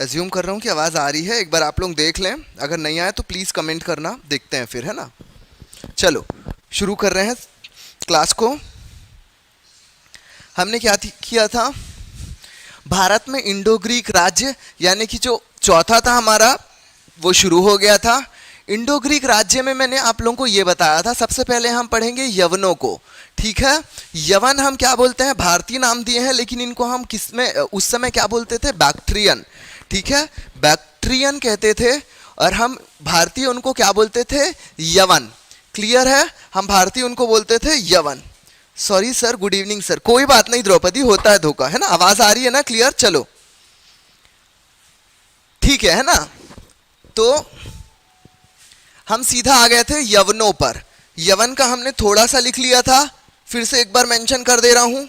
Assume कर रहा हूँ कि आवाज़ आ रही है, एक बार आप लोग देख लें, अगर नहीं आए तो प्लीज़ कमेंट करना, देखते हैं फिर, है ना। चलो शुरू कर रहे हैं क्लास को। हमने क्या किया था, भारत में इंडो ग्रीक राज्य यानी कि जो चौथा था हमारा वो शुरू हो गया था। इंडो ग्रीक राज्य में मैंने आप लोगों को ये बताया था, सबसे पहले हम पढ़ेंगे यवनों को, ठीक है। यवन हम क्या बोलते हैं, भारतीय नाम दिए हैं, लेकिन इनको हम किस में उस समय क्या बोलते थे, बैक्ट्रियन, ठीक है, बैक्ट्रियन कहते थे। और हम भारतीय उनको क्या बोलते थे, यवन। क्लियर है, हम भारतीय उनको बोलते थे यवन। Sorry sir, good evening sir, कोई बात नहीं द्रौपदी, होता है धोखा, है ना। आवाज आ रही है ना क्लियर, चलो ठीक है ना। तो हम सीधा आ गए थे यवनों पर। यवन का हमने थोड़ा सा लिख लिया था, फिर से एक बार मेंशन कर दे रहा हूं,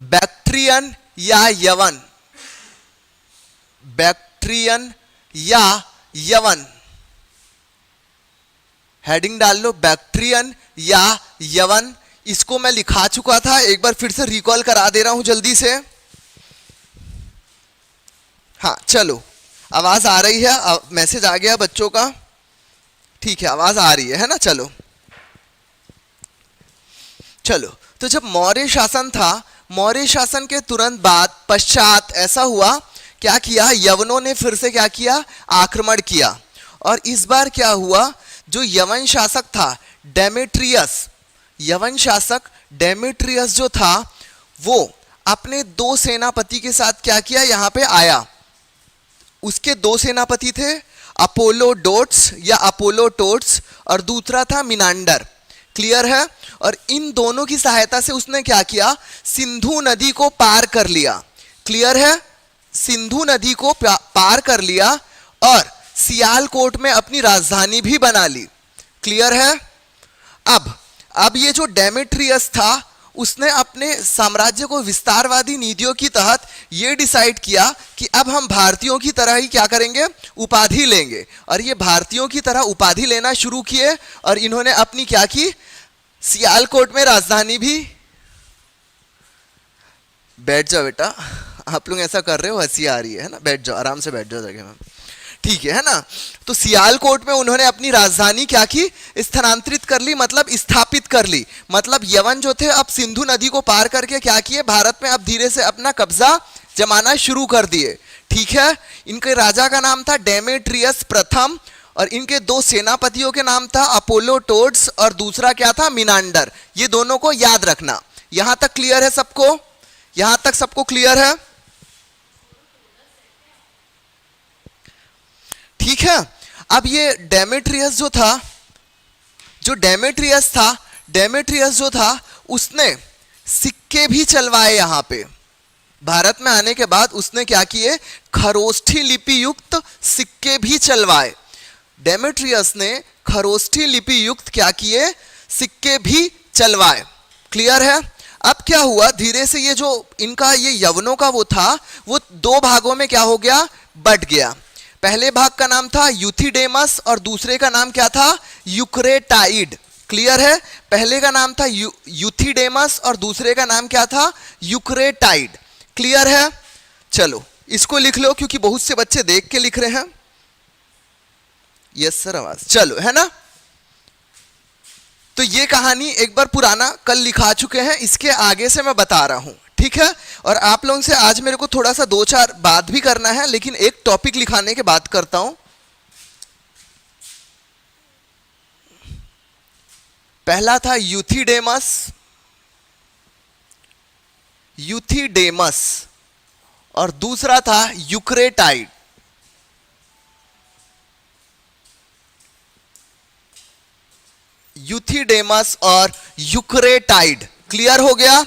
बैक्ट्रियन या यवन, बैक्ट्रियन या यवन, हेडिंग डाल लो, बैक्ट्रियन या यवन। इसको मैं लिखा चुका था, एक बार फिर से रिकॉल करा दे रहा हूं जल्दी से। हाँ चलो, आवाज आ रही है, मैसेज आ गया बच्चों का, ठीक है आवाज आ रही है ना। चलो चलो, तो जब मौर्य शासन था, मौर्य शासन के तुरंत बाद पश्चात ऐसा हुआ, क्या किया, यवनों ने फिर से क्या किया, आक्रमण किया। और इस बार क्या हुआ, जो यवन शासक था डेमेट्रियस, यवन शासक डेमेट्रियस जो था वो अपने दो सेनापति के साथ क्या किया, यहां पे आया। उसके दो सेनापति थे, अपोलोडोट्स या अपोलोटोट्स, और दूसरा था मिनांडर। क्लियर है। और इन दोनों की सहायता से उसने क्या किया, सिंधु नदी को पार कर लिया। क्लियर है, सिंधु नदी को पार कर लिया और सियालकोट में अपनी राजधानी भी बना ली। क्लियर है। अब ये जो डेमेट्रियस था, उसने अपने साम्राज्य को विस्तारवादी नीतियों की तहत यह डिसाइड किया कि अब हम भारतीयों की तरह ही क्या करेंगे, उपाधि लेंगे। और ये भारतीयों की तरह उपाधि लेना शुरू किए, और इन्होंने अपनी क्या की, सियालकोट में राजधानी भी, बैठ जाओ बेटा, आप लोग ऐसा कर रहे हो, हंसी आ रही है ना, बैठ जाओ, आराम से बैठ जाओ जगह में, ठीक है ना। तो सियालकोट में उन्होंने अपनी राजधानी क्या की, स्थानांतरित कर ली, मतलब स्थापित कर ली। मतलब यवन जो थे अब सिंधु नदी को पार करके क्या किए, भारत में अब धीरे से अपना कब्जा जमाना शुरू कर दिए। ठीक है। इनके राजा का नाम था डेमेट्रियस प्रथम, और इनके दो सेनापतियों के नाम था अपोलोटोड्स, और दूसरा क्या था, मिनांडर। ये दोनों को याद रखना। यहां तक क्लियर है सबको, यहां तक सबको क्लियर है, ठीक है। अब ये डेमेट्रियस जो था, डेमेट्रियस जो था उसने सिक्के भी चलवाए। यहां पे भारत में आने के बाद उसने क्या किए, खरोष्ठी लिपि युक्त सिक्के भी चलवाए। डेमेट्रियस ने खरोष्ठी लिपि युक्त क्या किए, सिक्के भी चलवाए। क्लियर है। अब क्या हुआ, धीरे से ये जो इनका ये यवनों का वो था, वो दो भागों में क्या हो गया, बट गया। पहले भाग का नाम था यूथिडेमस और दूसरे का नाम क्या था, यूक्रेटाइड। क्लियर है। पहले का नाम था यूथिडेमस और दूसरे का नाम क्या था, यूक्रेटाइड। क्लियर है। चलो इसको लिख लो, क्योंकि बहुत से बच्चे देख के लिख रहे हैं। यस सर, आवाज चलो, है ना। तो ये कहानी एक बार पुराना कल लिखा चुके हैं, इसके आगे से मैं बता रहा हूं, ठीक है। और आप लोगों से आज मेरे को थोड़ा सा दो चार बात भी करना है, लेकिन एक टॉपिक लिखाने के बाद करता हूं। पहला था यूथिडेमस और दूसरा था यूक्रेटाइड। यूथिडेमस और यूक्रेटाइड। क्लियर हो गया,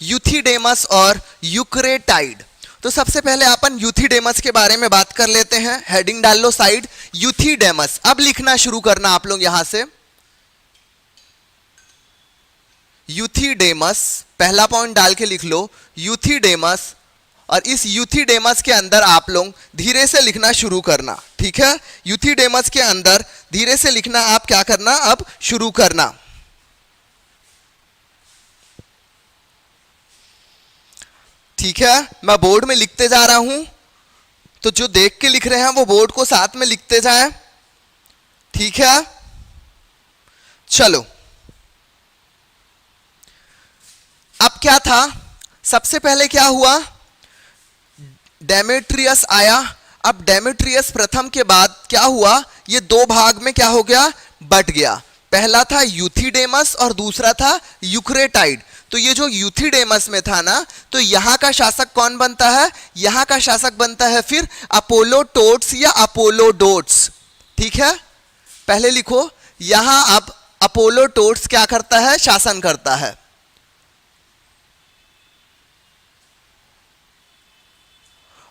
यूथिडेमस और यूक्रेटाइड। तो सबसे पहले अपन यूथिडेमस के बारे में बात कर लेते हैं। हेडिंग डाल लो साइड, यूथिडेमस। अब लिखना शुरू करना आप लोग यहां से, यूथिडेमस, पहला पॉइंट डाल के लिख लो यूथिडेमस। और इस यूथिडेमस के अंदर आप लोग धीरे से लिखना शुरू करना, ठीक है। यूथिडेमस के अंदर धीरे से लिखना आप क्या करना, अब शुरू करना। ठीक है, मैं बोर्ड में लिखते जा रहा हूं, तो जो देख के लिख रहे हैं वो बोर्ड को साथ में लिखते जाएं। ठीक है, चलो अब क्या था, सबसे पहले क्या हुआ, डेमेट्रियस आया। अब डेमेट्रियस प्रथम के बाद क्या हुआ, ये दो भाग में क्या हो गया, बट गया। पहला था यूथिडेमस और दूसरा था यूक्रेटाइड। तो ये जो यूथिडेमस में था ना, तो यहां का शासक कौन बनता है, यहां का शासक बनता है फिर अपोलोटोट्स या अपोलोडोट्स। ठीक है, पहले लिखो यहां अब अपोलोटोट्स क्या करता है, शासन करता है।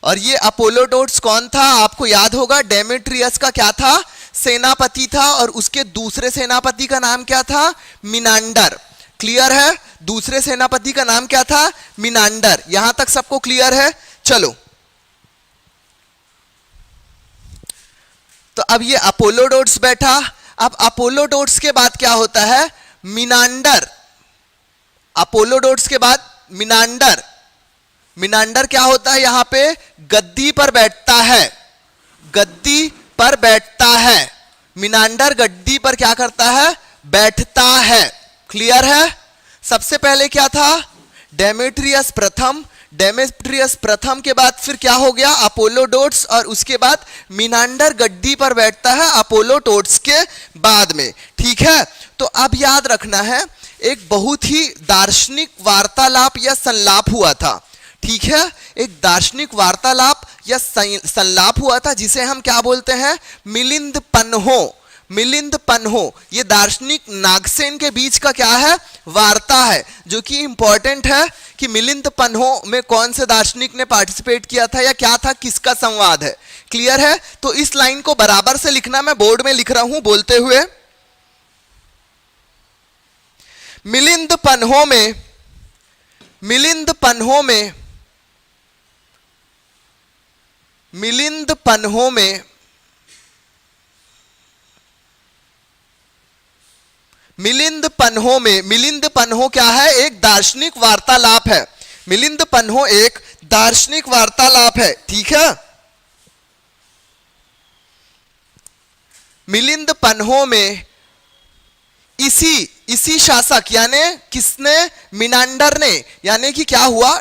और ये अपोलोडोट्स कौन था, आपको याद होगा, डेमेट्रियस का क्या था, सेनापति था, और उसके दूसरे सेनापति का नाम क्या था, मिनांडर। क्लियर है, दूसरे सेनापति का नाम क्या था, मिनांडर। यहां तक सबको क्लियर है। चलो, तो अब ये अपोलोडोट्स बैठा। अब अपोलोडोट्स के बाद क्या होता है, मिनांडर। अपोलोडोट्स के बाद मिनांडर। मिनांडर क्या होता है, यहां पे गद्दी पर बैठता है, गद्दी पर बैठता है। मिनांडर गद्दी पर क्या करता है, बैठता है। क्लियर है, सबसे पहले क्या था, डेमेट्रियस प्रथम। डेमेट्रियस प्रथम के बाद फिर क्या हो गया, अपोलोडोट्स, और उसके बाद मिनांडर गद्दी पर बैठता है अपोलोडोट्स के बाद में। ठीक है, तो अब याद रखना है, एक बहुत ही दार्शनिक वार्तालाप या संलाप हुआ था। ठीक है, एक दार्शनिक वार्तालाप या संलाप हुआ था, जिसे हम क्या बोलते हैं, मिलिंद पन्हो। मिलिंद पन्हो, ये दार्शनिक नागसेन के बीच का क्या है, वार्ता है, जो कि इंपॉर्टेंट है कि मिलिंद पन्हो में कौन से दार्शनिक ने पार्टिसिपेट किया था या क्या था, किसका संवाद है। क्लियर है, तो इस लाइन को बराबर से लिखना, मैं बोर्ड में लिख रहा हूं बोलते हुए। मिलिंद पन्हो में, मिलिंद पन्हो में, मिलिंद पन्हो में, मिलिंद पन्हो में, मिलिंद पन्हो क्या है, एक दार्शनिक वार्तालाप है। मिलिंद पन्हो एक दार्शनिक वार्तालाप है। ठीक है, मिलिंद पन्हो में इसी शासक यानी किसने, मिनांडर ने, यानी कि क्या हुआ,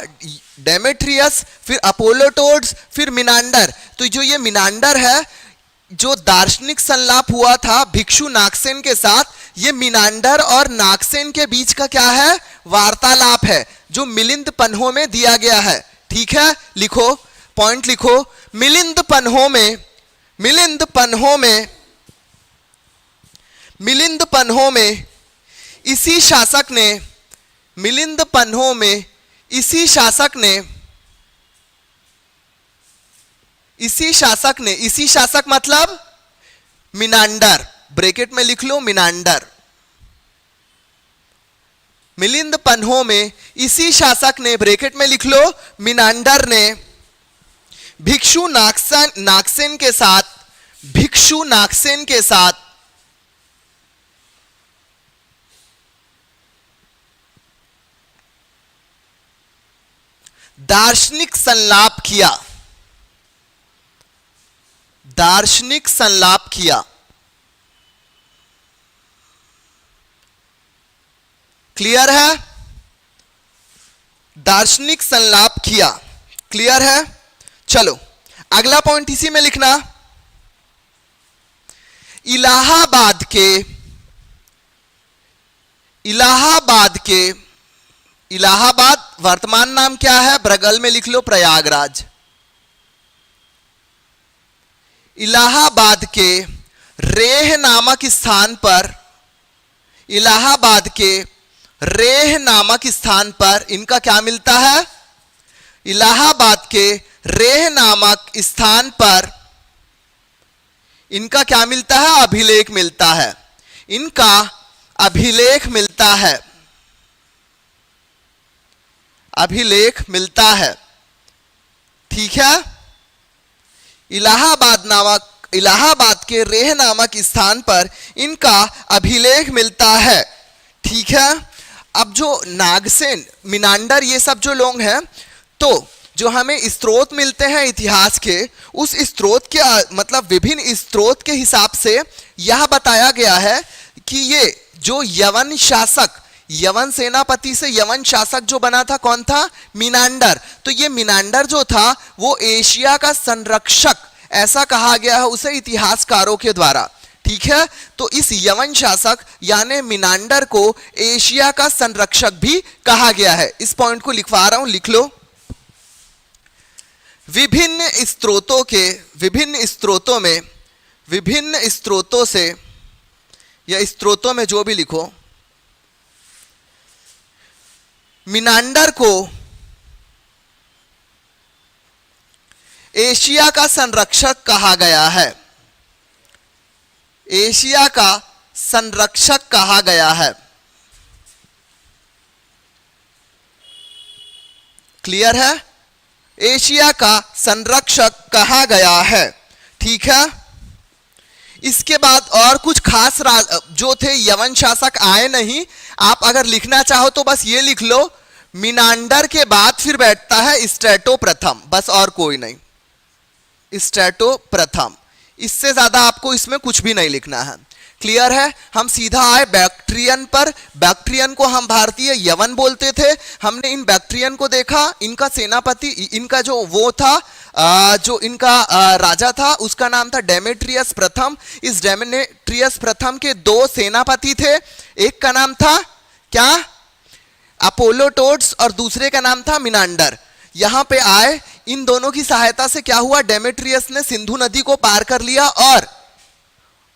डेमेट्रियस, फिर अपोलोटोड्स, फिर मिनांडर। तो जो ये मिनांडर है, जो दार्शनिक संलाप हुआ था भिक्षु नागसेन के साथ, ये मिनांडर और नागसेन के बीच का क्या है, वार्तालाप है, जो मिलिंद पन्हो में दिया गया है। ठीक है, लिखो, पॉइंट लिखो, मिलिंद पन्हो में, मिलिंद पन्हो में, मिलिंद पन्हो में इसी शासक ने, मिलिंद पन्हो में इसी शासक ने, इसी शासक ने, इसी शासक मतलब मिनांडर, ब्रैकेट में लिख लो मिनांडर। मिलिंद पन्हो में इसी शासक ने, ब्रैकेट में लिख लो मिनांडर ने, भिक्षु नागसेन के साथ, भिक्षु नागसेन के साथ दार्शनिक संलाप किया, दार्शनिक संलाप किया। क्लियर है, दार्शनिक संलाप किया। क्लियर है, चलो अगला पॉइंट इसी में लिखना, इलाहाबाद के, इलाहाबाद के, इलाहाबाद वर्तमान नाम क्या है, बगल में लिख लो प्रयागराज। इलाहाबाद के रेह नामक स्थान पर, इलाहाबाद के रेह नामक स्थान पर इनका क्या मिलता है, इलाहाबाद के रेह नामक स्थान पर इनका क्या मिलता है, अभिलेख मिलता है, इनका अभिलेख मिलता है, अभिलेख मिलता है। ठीक है, इलाहाबाद नामक, इलाहाबाद के रेह नामक स्थान पर इनका अभिलेख मिलता है। ठीक है, अब जो नागसेन, मिनांडर, ये सब जो लोग हैं, तो जो हमें स्रोत मिलते हैं इतिहास के, उस स्रोत के मतलब विभिन्न स्रोत के हिसाब से यह बताया गया है कि ये जो यवन शासक, यवन सेनापति से यवन शासक जो बना था, कौन था? मिनांडर। तो ये मिनांडर जो था वो एशिया का संरक्षक ऐसा कहा गया है उसे इतिहासकारों के द्वारा। ठीक है, तो इस यवन शासक यानी मिनांडर को एशिया का संरक्षक भी कहा गया है। इस पॉइंट को लिखवा रहा हूं, लिख लो। विभिन्न स्रोतों से या स्रोतों में जो भी लिखो, मिनांडर को एशिया का संरक्षक कहा गया है, एशिया का संरक्षक कहा गया है। क्लियर है? एशिया का संरक्षक कहा गया है। ठीक है, इसके बाद और कुछ खास जो थे यवन शासक आए नहीं। आप अगर लिखना चाहो तो बस ये लिख लो, मिनांडर के बाद फिर बैठता है स्ट्रैटो प्रथम, बस और कोई नहीं, स्ट्रैटो प्रथम। इससे ज्यादा आपको इसमें कुछ भी नहीं लिखना है। क्लियर है? हम सीधा आए बैक्ट्रियन पर। बैक्ट्रियन को हम भारतीय यवन बोलते थे। हमने इन बैक्ट्रियन को देखा, इनका सेनापति, इनका जो वो था, जो इनका राजा था उसका नाम था डेमेट्रियस प्रथम। इस डेमेट्रियस प्रथम के दो सेनापति थे, एक का नाम था क्या? अपोलोटोड्स, और दूसरे का नाम था मिनांडर। यहां पे आए, इन दोनों की सहायता से क्या हुआ? डेमेट्रियस ने सिंधु नदी को पार कर लिया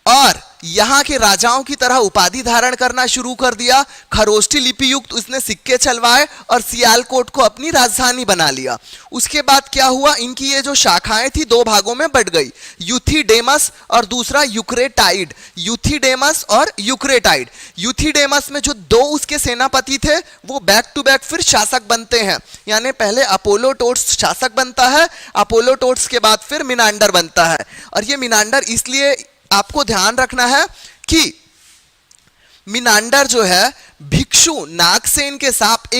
और यहां के राजाओं की तरह उपाधि धारण करना शुरू कर दिया। खरोष्ठी लिपि युक्त उसने सिक्के चलवाए और सियालकोट को अपनी राजधानी बना लिया। उसके बाद क्या हुआ? इनकी ये जो शाखाएं थी दो भागों में बढ़ गई, यूथिडेमस और दूसरा यूक्रेटाइड। यूथिडेमस और यूक्रेटाइड। यूथिडेमस में जो दो उसके सेनापति थे वो बैक टू बैक फिर शासक बनते हैं, यानी पहले अपोलोटोड्स शासक बनता है, अपोलोटोड्स के बाद फिर मिनांडर बनता है। और ये मिनांडर इसलिए आपको ध्यान रखना है कि मिनांडर जो है भिक्षु नागसेन के साथ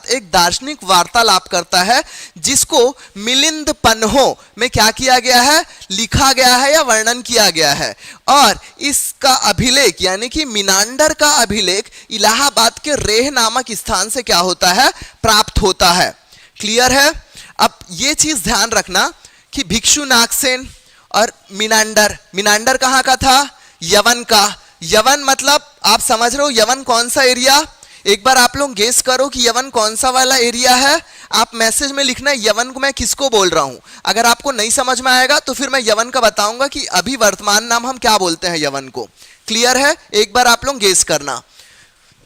एक दार्शनिक वार्तालाप करता है, जिसको मिलिंद पन्हो में क्या किया गया है? लिखा गया है या वर्णन किया गया है। और इसका अभिलेख यानी कि मिनांडर का अभिलेख इलाहाबाद के रेह नामक स्थान से क्या होता है? प्राप्त होता है। क्लियर है? अब ये चीज ध्यान रखना कि भिक्षु नागसेन और मिनांडर कहां का था? यवन का। यवन मतलब आप समझ रहे हो यवन कौन सा एरिया? एक बार आप लोग गेस करो कि यवन कौन सा वाला एरिया है। आप मैसेज में लिखना है यवन को मैं किसको बोल रहा हूं। अगर आपको नहीं समझ में आएगा तो फिर मैं यवन का बताऊंगा कि अभी वर्तमान नाम हम क्या बोलते हैं यवन को। क्लियर है? एक बार आप लोग गेस करना।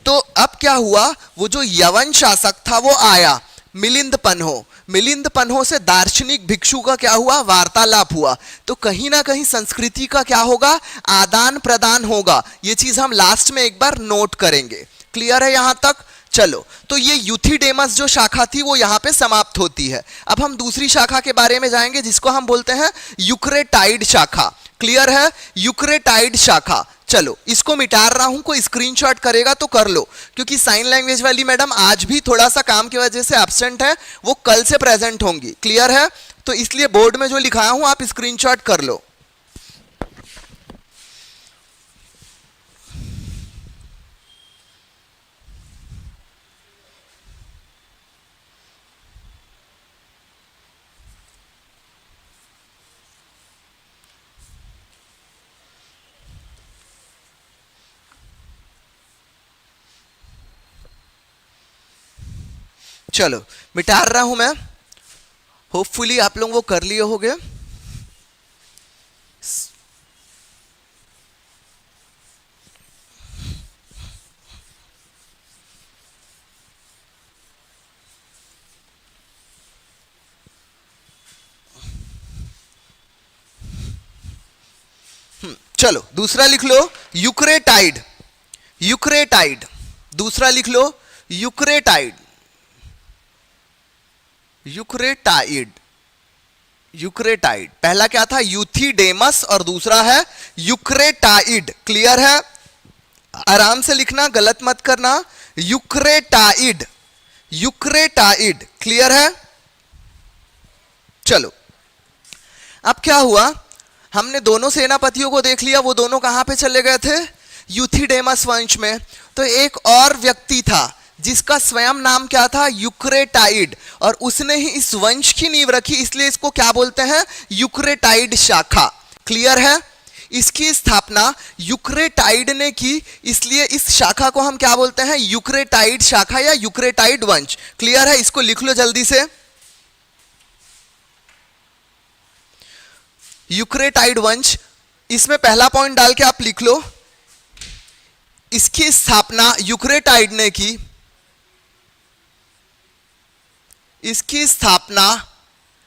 तो अब क्या हुआ? वो जो यवन शासक था वो आया, मिलिंद पन्हो से दार्शनिक भिक्षु का क्या हुआ? वार्तालाप हुआ। तो कहीं ना कहीं संस्कृति का क्या होगा? आदान प्रदान होगा। ये चीज हम लास्ट में एक बार नोट करेंगे। क्लियर है यहां तक? चलो, तो ये यूथिडेमस जो शाखा थी वो यहां पे समाप्त होती है। अब हम दूसरी शाखा के बारे में जाएंगे जिसको हम बोलते हैं यूक्रेटाइड शाखा। क्लियर है? यूक्रेटाइड शाखा। चलो, इसको मिटा रहा हूं, कोई स्क्रीनशॉट करेगा तो कर लो, क्योंकि साइन लैंग्वेज वाली मैडम आज भी थोड़ा सा काम की वजह से एब्सेंट है, वो कल से प्रेजेंट होंगी। क्लियर है? तो इसलिए बोर्ड में जो लिखाया हूं आप स्क्रीनशॉट कर लो। चलो, मिटा रहा हूं मैं। होपफुली आप लोग वो कर लिए होंगे। चलो, दूसरा लिख लो यूक्रेटाइड। दूसरा लिख लो यूक्रेटाइड। पहला क्या था? यूथिडेमस और दूसरा है यूक्रेटाइड। क्लियर है? आराम से लिखना, गलत मत करना। यूक्रेटाइड यूक्रेटाइड। क्लियर है? चलो, अब क्या हुआ, हमने दोनों सेनापतियों को देख लिया, वो दोनों कहां पे चले गए थे, यूथिडेमस वंश में। तो एक और व्यक्ति था जिसका स्वयं नाम क्या था, यूक्रेटाइड, और उसने ही इस वंश की नींव रखी, इसलिए इसको क्या बोलते हैं, यूक्रेटाइड शाखा। क्लियर है? इसकी स्थापना यूक्रेटाइड ने की, इसलिए इस शाखा को हम क्या बोलते हैं, यूक्रेटाइड शाखा या यूक्रेटाइड वंश। क्लियर है? इसको लिख लो जल्दी से, यूक्रेटाइड वंश। इसमें पहला पॉइंट डाल के आप लिख लो, इसकी स्थापना यूक्रेटाइड ने की, इसकी स्थापना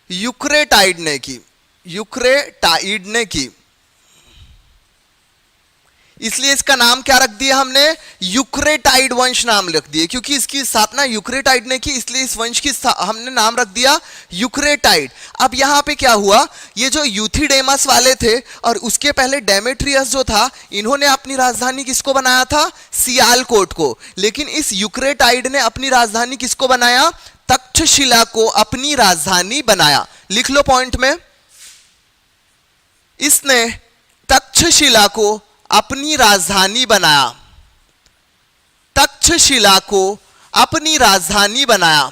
यूक्रेटाइड ने की, यूक्रेटाइड ने की, इसलिए इसका नाम क्या रख दिया हमने, यूक्रेटाइड वंश नाम रख दिए, क्योंकि इसकी स्थापना यूक्रेटाइड ने की, इसलिए इस वंश की हमने नाम रख दिया यूक्रेटाइड। अब यहां पे क्या हुआ, ये जो यूथिडेमस वाले थे और उसके पहले डेमेट्रियस जो था, इन्होंने अपनी राजधानी किसको बनाया था, सियालकोट को। लेकिन इस यूक्रेटाइड ने अपनी राजधानी किसको बनाया, तक्षशिला को अपनी राजधानी बनाया। लिख लो पॉइंट में, इसने तक्षशिला को अपनी राजधानी बनाया, तक्षशिला को अपनी राजधानी बनाया,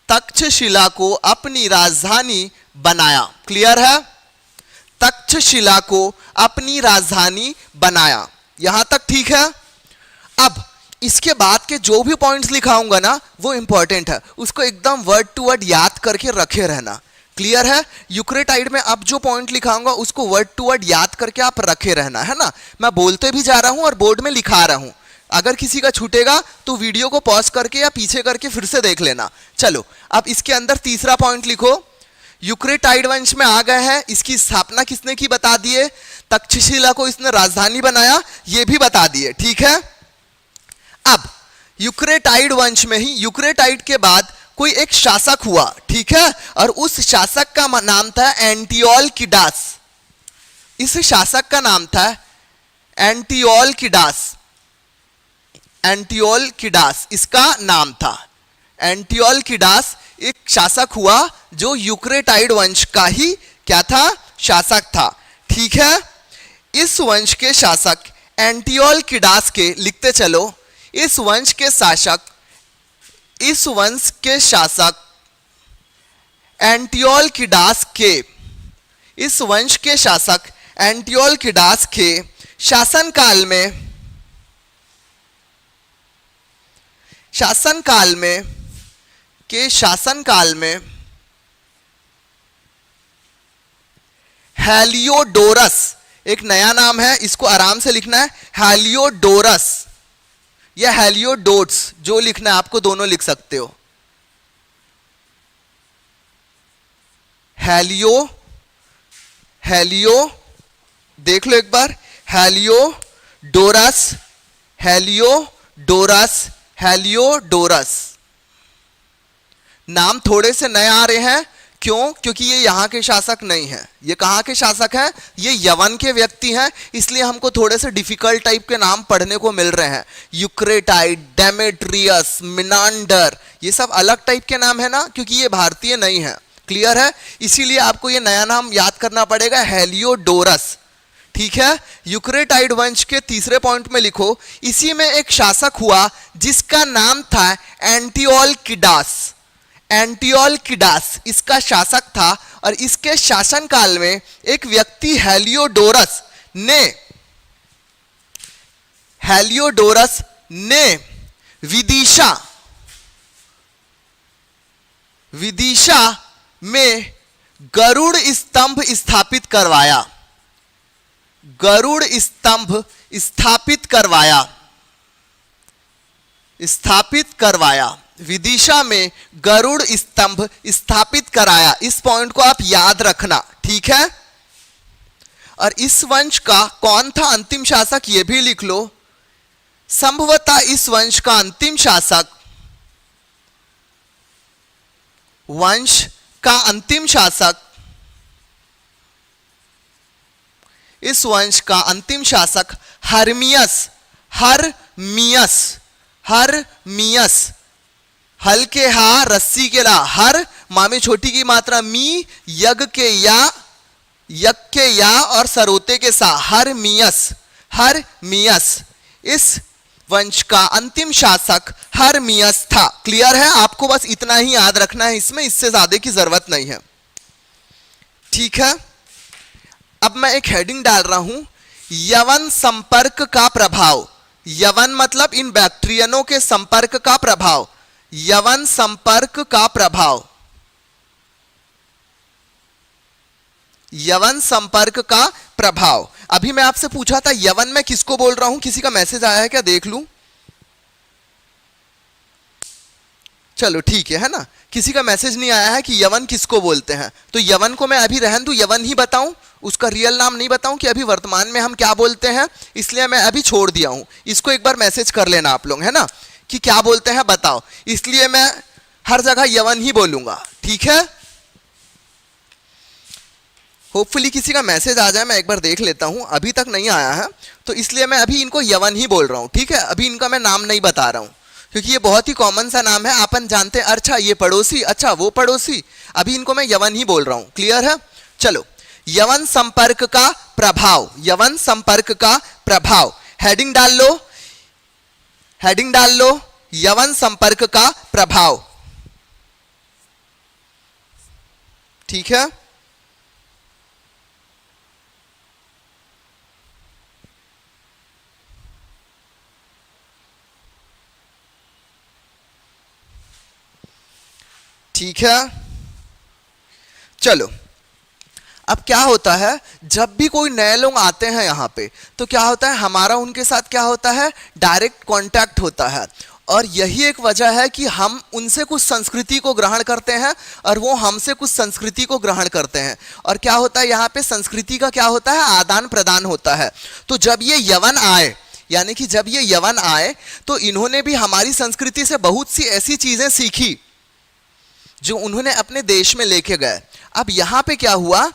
तक्षशिला को अपनी राजधानी बनाया। क्लियर है? तक्षशिला को अपनी राजधानी बनाया। यहां तक ठीक है? अब इसके बाद के जो भी पॉइंट्स लिखाऊंगा ना, वो इंपॉर्टेंट है, उसको एकदम वर्ड टू वर्ड याद करके रखे रहना। क्लियर है? यूक्रेटाइड में अब जो पॉइंट लिखाऊंगा उसको वर्ड टू वर्ड याद करके आप रखे रहना, है ना। मैं बोलते भी जा रहा हूं और बोर्ड में लिखा रहा हूं, अगर किसी का छूटेगा तो वीडियो को पॉज करके या पीछे करके फिर से देख लेना। चलो, अब इसके अंदर तीसरा पॉइंट लिखो, यूक्रेटाइड वंश में आ गए हैं, इसकी स्थापना किसने की बता दिए, तक्षशिला को इसने राजधानी बनाया, ये भी बता दिए। ठीक है? अब यूक्रेटाइड वंश में ही यूक्रेटाइड के बाद कोई एक शासक हुआ, ठीक है, और उस शासक का नाम था एंटियोलकिडास। इस शासक का नाम था एंटियोलकिडास, एंटियोलकिडास इसका नाम था। एंटियोलकिडास एक शासक हुआ जो यूक्रेटाइड वंश का ही क्या था, शासक था। ठीक है? इस वंश के शासक एंटियोलकिडास के, लिखते चलो, इस वंश के शासक, इस वंश के शासक एंटियोलकिडास के, इस वंश के शासक एंटियोलकिडास के शासनकाल में, शासनकाल में के शासनकाल में हेलियोडोरस, एक नया नाम है, इसको आराम से लिखना है, हेलियोडोरस या हेलियोडोट्स, जो लिखना है आपको, दोनों लिख सकते हो। हेलियो देख लो एक बार, हेलियोडोरस, हेलियोडोरस, हेलियोडोरस। नाम थोड़े से नए आ रहे हैं, क्यों? क्योंकि ये यहां के शासक नहीं है, ये कहां के शासक हैं, ये यवन के व्यक्ति हैं, इसलिए हमको थोड़े से डिफिकल्ट टाइप के नाम पढ़ने को मिल रहे हैं। यूक्रेटाइड, डेमेट्रियस, मिनांडर, ये सब अलग टाइप के नाम है ना, क्योंकि ये भारतीय नहीं है। क्लियर है? इसीलिए आपको ये नया नाम याद करना पड़ेगा, हेलियोडोरस। ठीक है? यूक्रेटाइड वंश के तीसरे पॉइंट में लिखो, इसी में एक शासक हुआ जिसका नाम था एंटियोलकिडास। एंटियोलकिडास इसका शासक था, और इसके शासनकाल में एक व्यक्ति हेलियोडोरस ने विदिशा में गरुड़ स्तंभ स्थापित करवाया, गरुड़ स्तंभ स्थापित करवाया, स्थापित करवाया, विदिशा में गरुड़ स्तंभ स्थापित कराया। इस पॉइंट को आप याद रखना। ठीक है? और इस वंश का कौन था अंतिम शासक, यह भी लिख लो। संभवतः इस वंश का अंतिम शासक, वंश का अंतिम शासक, इस वंश का अंतिम शासक हर्मियस, हर मियस, हल के हा रस्सी के ला, हर मा में छोटी की मात्रा मी, यग के या, यक के या और सरोते के सा, हर मियस, हर मियस। इस वंश का अंतिम शासक हर मियस था। क्लियर है? आपको बस इतना ही याद रखना है इसमें, इससे ज्यादा की जरूरत नहीं है। ठीक है, अब मैं एक हेडिंग डाल रहा हूं, यवन संपर्क का प्रभाव। यवन मतलब इन बैक्टीरियनों के संपर्क का प्रभाव, यवन संपर्क का प्रभाव, यवन संपर्क का प्रभाव। अभी मैं आपसे पूछा था यवन में किसको बोल रहा हूं, किसी का मैसेज आया है क्या, देख लूं। चलो ठीक है ना, किसी का मैसेज नहीं आया है कि यवन किसको बोलते हैं, तो यवन को मैं अभी रहन दूं, यवन ही बताऊं, उसका रियल नाम नहीं बताऊं कि अभी वर्तमान में हम क्या बोलते हैं, इसलिए मैं अभी छोड़ दिया हूं। इसको एक बार मैसेज कर लेना आप लोग, है ना, कि क्या बोलते हैं बताओ, इसलिए मैं हर जगह यवन ही बोलूंगा। ठीक है, होपफुली किसी का मैसेज आ जाए, मैं एक बार देख लेता हूं, अभी तक नहीं आया है, तो इसलिए मैं अभी इनको यवन ही बोल रहा हूं। ठीक है, अभी इनका मैं नाम नहीं बता रहा हूं, क्योंकि ये बहुत ही कॉमन सा नाम है, अपन जानते हैं, अच्छा ये पड़ोसी, अच्छा वो पड़ोसी, अभी इनको मैं यवन ही बोल रहा हूं। क्लियर है? चलो, यवन संपर्क का प्रभाव, यवन संपर्क का प्रभाव, हेडिंग डाल लो, हेडिंग डाल लो, यवन संपर्क का प्रभाव। ठीक है, ठीक है। चलो, अब क्या होता है, जब भी कोई नए लोग आते हैं यहाँ पे, तो क्या होता है, हमारा उनके साथ क्या होता है, डायरेक्ट कांटेक्ट होता है, और यही एक वजह है कि हम उनसे कुछ संस्कृति को ग्रहण करते हैं और वो हमसे कुछ संस्कृति को ग्रहण करते हैं, और क्या होता है यहाँ पे संस्कृति का क्या होता है, आदान प्रदान होता है। तो जब ये यवन आए, यानी कि जब ये यवन आए, तो इन्होंने भी हमारी संस्कृति से बहुत सी ऐसी चीजें सीखी जो उन्होंने अपने देश में लेके गए। अब यहाँ पे क्या हुआ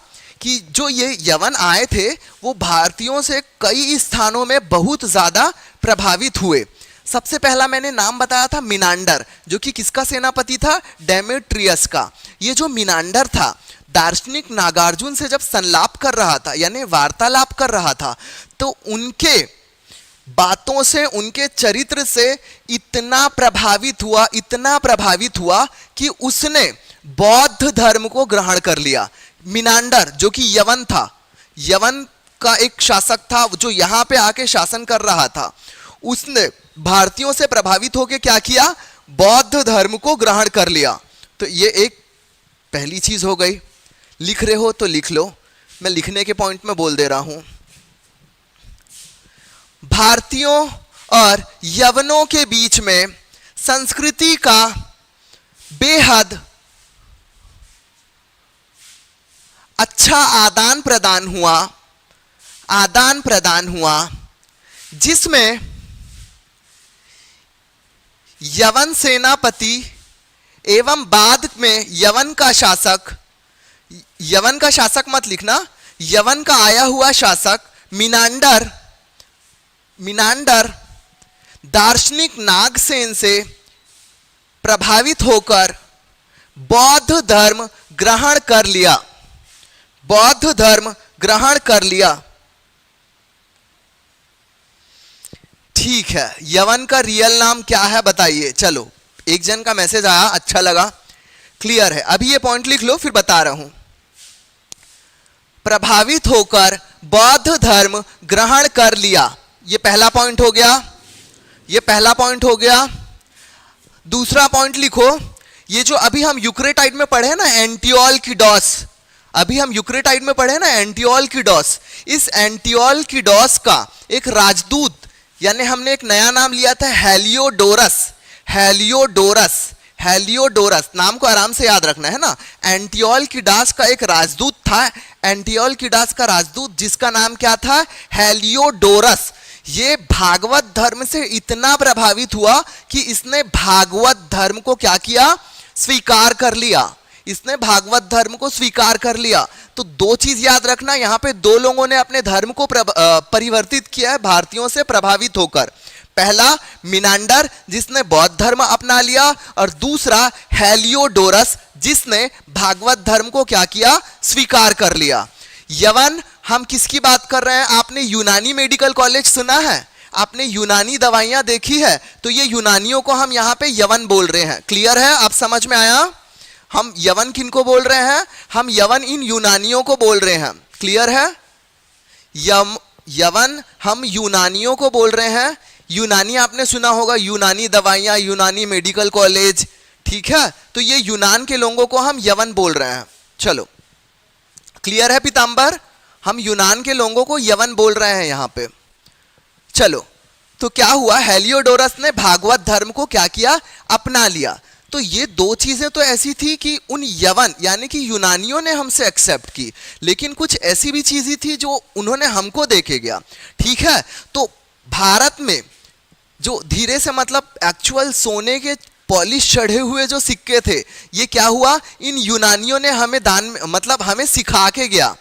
कि जो ये यवन आए थे, वो भारतीयों से कई स्थानों में बहुत ज्यादा प्रभावित हुए। सबसे पहला मैंने नाम बताया था मिनांडर, जो कि किसका सेनापति था, डेमेट्रियस का। ये जो मिनांडर था, दार्शनिक नागार्जुन से जब संलाप कर रहा था, यानी वार्तालाप कर रहा था, तो उनके बातों से, उनके चरित्र से इतना प्रभावित हुआ, इतना प्रभावित हुआ कि उसने बौद्ध धर्म को ग्रहण कर लिया। मिनांडर जो कि यवन था, यवन का एक शासक था जो यहां पे आके शासन कर रहा था, उसने भारतीयों से प्रभावित होकर क्या किया, बौद्ध धर्म को ग्रहण कर लिया। तो ये एक पहली चीज हो गई। लिख रहे हो तो लिख लो, मैं लिखने के पॉइंट में बोल दे रहा हूं। भारतीयों और यवनों के बीच में संस्कृति का बेहद अच्छा आदान प्रदान हुआ, आदान प्रदान हुआ, जिसमें यवन सेनापति एवं बाद में यवन का शासक, यवन का शासक मत लिखना, यवन का आया हुआ शासक मिनांडर, मिनांडर दार्शनिक नागसेन से प्रभावित होकर बौद्ध धर्म ग्रहण कर लिया, बौद्ध धर्म ग्रहण कर लिया। ठीक है, यवन का रियल नाम क्या है बताइए। चलो, एक जन का मैसेज आया, अच्छा लगा, क्लियर है। अभी ये पॉइंट लिख लो, फिर बता रहा हूं। प्रभावित होकर बौद्ध धर्म ग्रहण कर लिया, ये पहला पॉइंट हो गया, ये पहला पॉइंट हो गया। दूसरा पॉइंट लिखो, ये जो अभी हम यूक्रेटाइड में पढ़े ना, एंटियोल की डॉस, अभी हम यूक्रेटाइड में पढ़े ना एंटियोल की डॉस, इस एंटियोल की डॉस का एक राजदूत, यानी हमने एक नया नाम लिया था हेलियोडोरस, हेलियोडोरस, हेलियोडोरस, नाम को आराम से याद रखना है ना। एंटियोल की डास का एक राजदूत था, एंटियोल की डास का राजदूत जिसका नाम क्या था, हेलियोडोरस। ये भागवत धर्म से इतना प्रभावित हुआ कि इसने भागवत धर्म को क्या किया, स्वीकार कर लिया, इसने भागवत धर्म को स्वीकार कर लिया। तो दो चीज याद रखना, यहां पे दो लोगों ने अपने धर्म को परिवर्तित किया है भारतीयों से प्रभावित होकर। पहला मिनांडर जिसने बौद्ध धर्म अपना लिया, और दूसरा हेलियोडोरस जिसने भागवत धर्म को क्या किया, स्वीकार कर लिया। यवन, हम किसकी बात कर रहे हैं? आपने यूनानी मेडिकल कॉलेज सुना है, आपने यूनानी दवाइयां देखी है, तो ये यूनानियों को हम यहां पे यवन बोल रहे हैं। क्लियर है? आप समझ में आया? हम यवन किनको बोल रहे हैं? हम यवन इन यूनानियों को बोल रहे हैं। क्लियर है? यवन हम यूनानियों को बोल रहे हैं। यूनानी आपने सुना होगा, यूनानी दवाइयां, यूनानी मेडिकल कॉलेज, ठीक है? तो ये यूनान के लोगों को हम यवन बोल रहे हैं। चलो, क्लियर है पीतांबर? हम यूनान के लोगों को यवन बोल रहे हैं यहां पे। चलो, तो क्या हुआ, हेलियोडोरस ने भागवत धर्म को क्या किया, अपना लिया। तो ये दो चीजें तो ऐसी थी कि उन यवन यानी कि यूनानियों ने हमसे एक्सेप्ट की, लेकिन कुछ ऐसी भी चीजें थी जो उन्होंने हमको देके गया। ठीक है? तो भारत में जो धीरे से मतलब एक्चुअल सोने के पॉलिश चढ़े हुए जो सिक्के थे, ये क्या हुआ, इन यूनानियों ने हमें दान मतलब हमें सिखा के गया।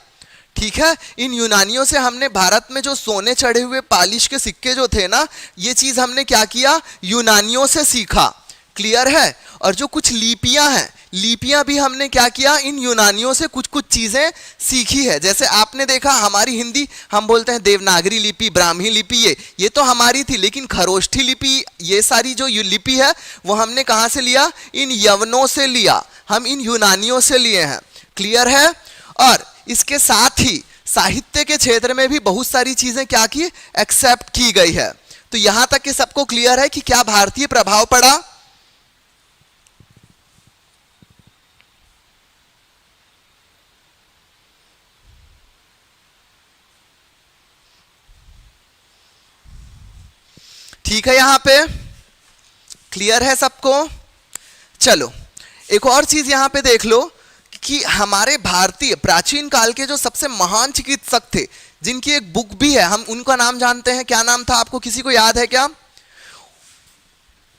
ठीक है? इन यूनानियों से हमने भारत में जो सोने चढ़े हुए पॉलिश के सिक्के जो थे ना, ये चीज हमने क्या किया, यूनानियों से सीखा। क्लियर है? और जो कुछ लिपियां हैं, लिपियां भी हमने क्या किया, इन यूनानियों से कुछ कुछ चीजें सीखी है। जैसे आपने देखा हमारी हिंदी, हम बोलते हैं देवनागरी लिपि, ब्राह्मी लिपि, ये तो हमारी थी, लेकिन खरोष्ठी लिपि, ये सारी जो लिपि है वो हमने कहां से लिया, इन यवनों से लिया, हम इन यूनानियों से लिए हैं। क्लियर है? और इसके साथ ही साहित्य के क्षेत्र में भी बहुत सारी चीजें क्या की, एक्सेप्ट की गई है। तो यहां तक कि सबको क्लियर है कि क्या भारतीय प्रभाव पड़ा? ठीक है? यहां पे क्लियर है सबको? चलो, एक और चीज यहां पे देख लो कि हमारे भारतीय प्राचीन काल के जो सबसे महान चिकित्सक थे, जिनकी एक बुक भी है, हम उनका नाम जानते हैं। क्या नाम था? आपको किसी को याद है क्या?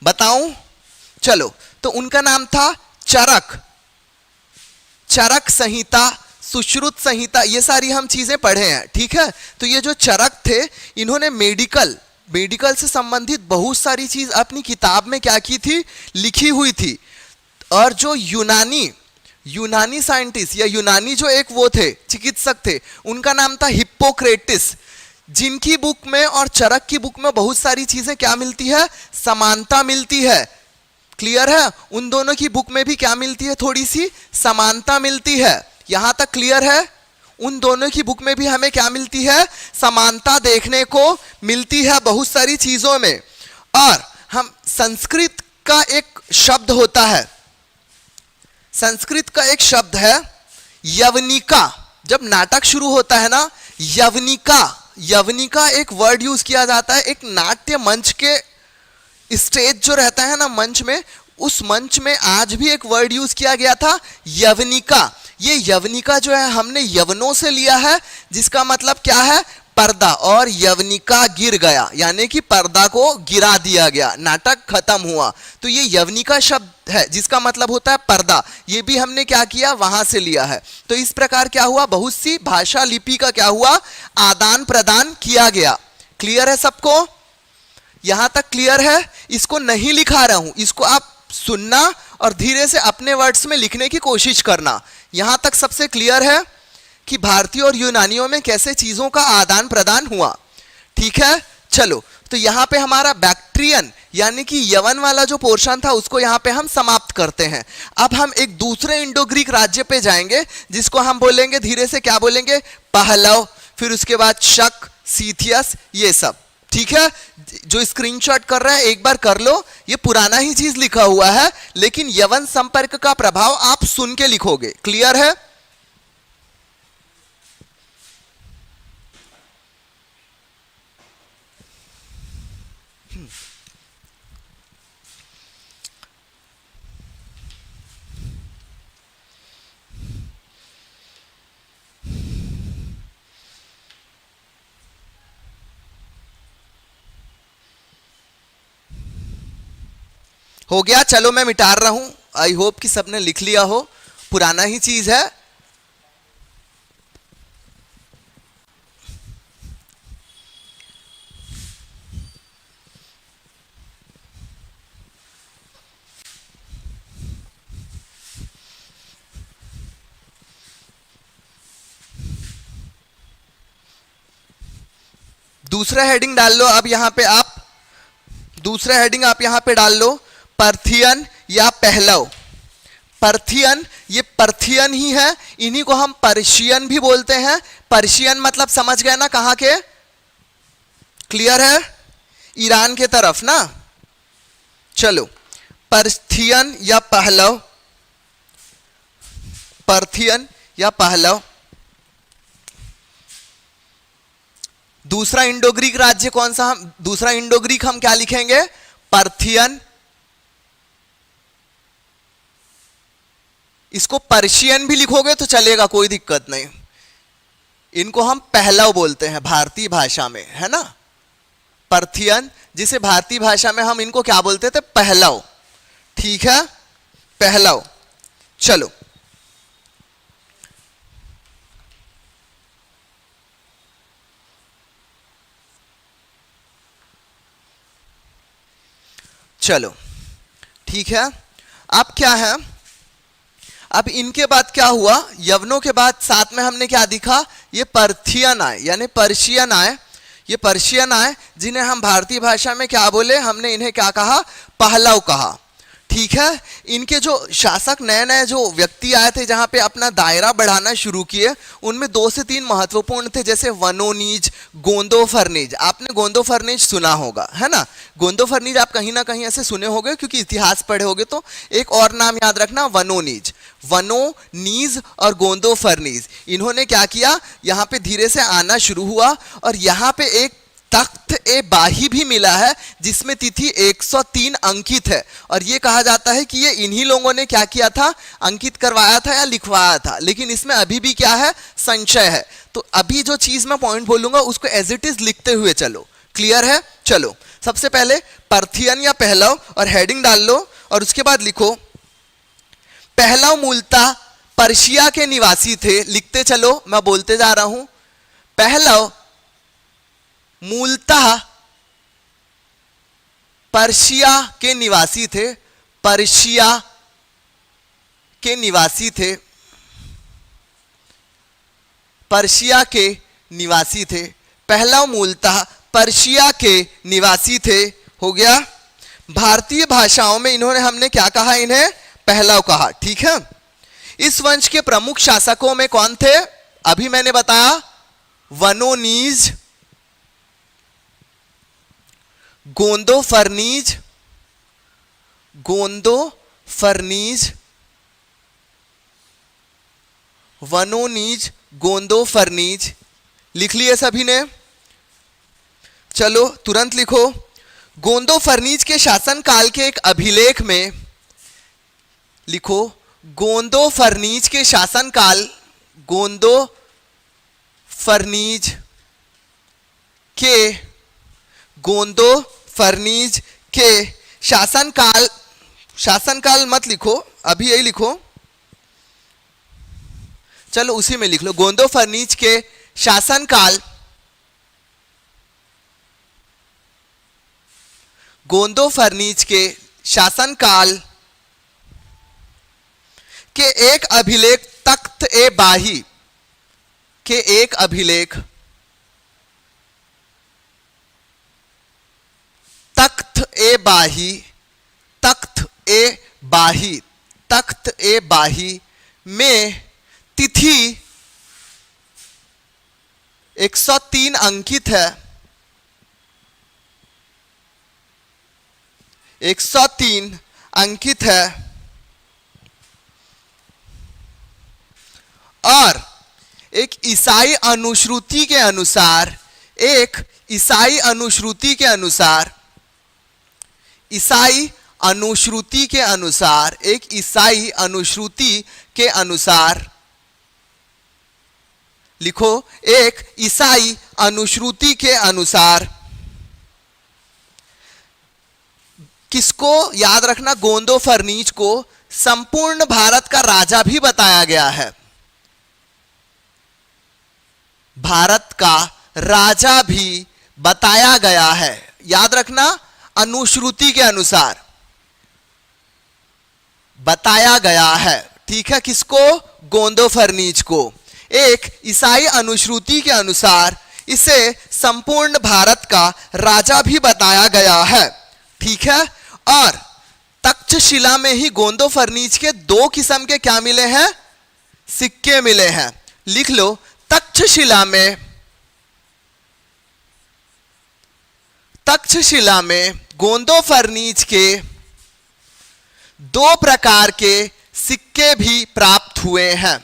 बताऊं? चलो, तो उनका नाम था चरक। चरक संहिता, सुश्रुत संहिता, ये सारी हम चीजें पढ़े हैं। ठीक है? तो ये जो चरक थे, इन्होंने मेडिकल से संबंधित बहुत सारी चीज अपनी किताब में क्या की थी, लिखी हुई थी। और जो यूनानी साइंटिस्ट या यूनानी जो एक वो थे, चिकित्सक थे, उनका नाम था हिप्पोक्रेटिस, जिनकी बुक में और चरक की बुक में बहुत सारी चीजें क्या मिलती है, समानता मिलती है। क्लियर है? उन दोनों की बुक में भी क्या मिलती है, थोड़ी सी समानता मिलती है। यहां तक क्लियर है? उन दोनों की बुक में भी हमें क्या मिलती है, समानता देखने को मिलती है बहुत सारी चीजों में। और हम संस्कृत का एक शब्द होता है, संस्कृत का एक शब्द है यवनिका। जब नाटक शुरू होता है ना, यवनिका एक वर्ड यूज किया जाता है। एक नाट्य मंच के स्टेज जो रहता है ना, मंच में, उस मंच में आज भी एक वर्ड यूज किया गया था, यवनिका। ये यवनिका जो है हमने यवनों से लिया है, जिसका मतलब क्या है, पर्दा। और यवनिका गिर गया, यानी कि पर्दा को गिरा दिया गया, नाटक खत्म हुआ। तो ये यवनिका शब्द है जिसका मतलब होता है पर्दा, ये भी हमने क्या किया, वहां से लिया है। तो इस प्रकार क्या हुआ, बहुत सी भाषा लिपि का क्या हुआ, आदान प्रदान किया गया। क्लियर है सबको? यहां तक क्लियर है? इसको नहीं लिखा रहा हूं, इसको आप सुनना और धीरे से अपने वर्ड्स में लिखने की कोशिश करना। यहां तक सबसे क्लियर है कि भारतीय और यूनानियों में कैसे चीजों का आदान प्रदान हुआ। ठीक है? चलो, तो यहां पे हमारा बैक्ट्रियन यानी कि यवन वाला जो पोर्शन था उसको यहां पे हम समाप्त करते हैं। अब हम एक दूसरे इंडो ग्रीक राज्य पे जाएंगे, जिसको हम बोलेंगे धीरे से, क्या बोलेंगे, पहलव, फिर उसके बाद शक, सीथियस, ये सब। ठीक है? जो स्क्रीनशॉट कर रहे हैं एक बार कर लो, ये पुराना ही चीज लिखा हुआ है, लेकिन यवन संपर्क का प्रभाव आप सुन के लिखोगे। क्लियर है? हो गया? चलो मैं मिटा रहा हूं। आई होप कि सबने लिख लिया हो, पुराना ही चीज है। दूसरा हेडिंग डाल लो अब यहां पे आप, दूसरा हेडिंग आप यहां पे डाल लो पार्थियन या पहलव। पार्थियन, ये पार्थियन ही है, इन्हीं को हम पर्शियन भी बोलते हैं। पर्शियन मतलब समझ गए ना कहां के, क्लियर है, ईरान के तरफ ना। चलो पार्थियन या पहलव, पार्थियन या पहलव। दूसरा इंडो ग्रीक राज्य कौन सा, हम दूसरा इंडो ग्रीक हम क्या लिखेंगे, पार्थियन। इसको पर्शियन भी लिखोगे तो चलेगा, कोई दिक्कत नहीं। इनको हम पहलव बोलते हैं भारतीय भाषा में, है ना। पार्थियन, जिसे भारतीय भाषा में हम इनको क्या बोलते थे, पहलव। ठीक है, पहलव। चलो चलो ठीक है। अब क्या है, अब इनके बाद क्या हुआ, यवनों के बाद साथ में हमने क्या दिखा, ये पर्थियन आए यानी पर्शियन आए। ये पर्शियन आए जिन्हें हम भारतीय भाषा में क्या बोले, हमने इन्हें क्या कहा, पहलव कहा। ठीक है, इनके जो शासक नए नए जो व्यक्ति आए थे जहां पे अपना दायरा बढ़ाना शुरू किए, उनमें 2 से 3 महत्वपूर्ण थे, जैसे वनोनीज, गोंदोफर्नीज। आपने गोंदोफर्नीज सुना होगा, है ना। गोंदोफर्नीज आप कहीं ना कहीं ऐसे सुने होंगे क्योंकि इतिहास पढ़े होगे। तो एक और नाम याद रखना, वनोनीज। वनोनीज और गोंदोफर्नीज, इन्होंने क्या किया, यहाँ पे धीरे से आना शुरू हुआ और यहाँ पे एक तख्त ए बाही भी मिला है जिसमें तिथि 103 अंकित है। और ये कहा जाता है कि ये इन्हीं लोगों ने क्या किया था, अंकित करवाया था या लिखवाया था, लेकिन इसमें अभी भी क्या है, संशय है। तो अभी जो चीज मैं पॉइंट बोलूंगा उसको एज इट इज लिखते हुए चलो, क्लियर है। चलो सबसे पहले पार्थियन या पहलव और हेडिंग डाल लो और उसके बाद लिखो, पहलव मूलतः पर्शिया के निवासी थे। लिखते चलो, मैं बोलते जा रहा हूं। पहलव मूलतः पर्शिया के निवासी थे, पर्शिया के निवासी थे, पर्शिया के निवासी थे। पहलव मूलतः पर्शिया के निवासी थे, हो गया। भारतीय भाषाओं में इन्होंने, हमने क्या कहा, इन्हें पहलव कहा। ठीक है, इस वंश के प्रमुख शासकों में कौन थे, अभी मैंने बताया, वनोनीज, गोंदोफर्नीज, गोंदोफर्नीज, वनोनीज, गोंदोफर्नीज। लिख लिए सभी ने, चलो तुरंत लिखो। गोंदोफर्नीज के शासनकाल के एक अभिलेख में लिखो, गोंदोफर्नीज के शासनकाल, गोंदोफर्नीज के, गोंदोफर्नीज के शासनकाल, शासनकाल मत लिखो अभी, यही लिखो, चलो उसी में लिख लो। गोंदोफर्नीज के शासनकाल, गोंदोफर्नीज के शासनकाल के एक अभिलेख तख्त ए बाही के एक अभिलेख, तख्त ए बाही, तख्त ए बाही, तख्त ए बाही में तिथि 103 अंकित है, 103 अंकित है। और एक ईसाई अनुश्रुति के अनुसार, एक ईसाई अनुश्रुति के अनुसार, ईसाई अनुश्रुति के अनुसार, एक ईसाई अनुश्रुति के अनुसार लिखो, एक ईसाई अनुश्रुति के अनुसार किसको याद रखना, गोंदोफर्नीज को संपूर्ण भारत का राजा भी बताया गया है, भारत का राजा भी बताया गया है। याद रखना, अनुश्रुति के अनुसार बताया गया है। ठीक है, किसको, गोंदोफर्नीज को। एक ईसाई अनुश्रुति के अनुसार इसे संपूर्ण भारत का राजा भी बताया गया है, ठीक है। और तक्षशिला में ही गोंदो फर्नीच के दो किस्म के क्या मिले हैं, सिक्के मिले हैं। लिख लो, तक्षशिला में गोंदो फर्नीच के दो प्रकार के सिक्के भी प्राप्त हुए हैं।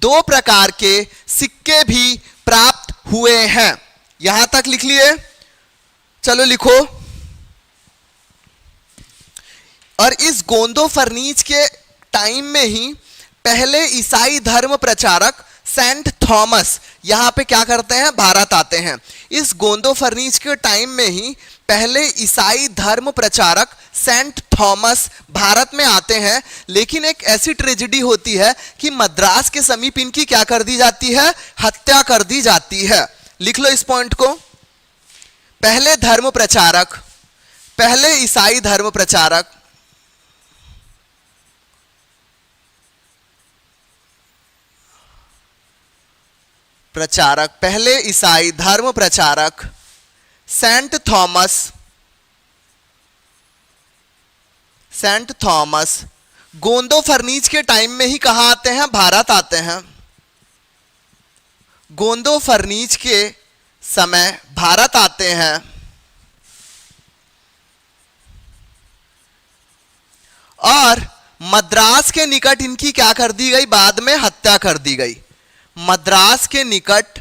दो प्रकार के सिक्के भी प्राप्त हुए हैं। यहां तक लिख लिए, चलो लिखो। और इस गोंदो फर्नीच के टाइम में ही पहले ईसाई धर्म प्रचारक सेंट थॉमस यहां पे क्या करते हैं, भारत आते हैं। इस गोंदो फर्नीच के टाइम में ही पहले ईसाई धर्म प्रचारक सेंट थॉमस भारत में आते हैं। लेकिन एक ऐसी ट्रेजेडी होती है कि मद्रास के समीप इनकी क्या कर दी जाती है, हत्या कर दी जाती है। लिख लो इस पॉइंट को। पहले धर्म प्रचारक, पहले ईसाई धर्म प्रचारक पहले ईसाई धर्म प्रचारक सेंट थॉमस गोंदो फर्नीच के टाइम में ही कहां आते हैं, भारत आते हैं। गोंदो फर्नीच के समय भारत आते हैं और मद्रास के निकट इनकी क्या कर दी गई, बाद में हत्या कर दी गई। मद्रास के निकट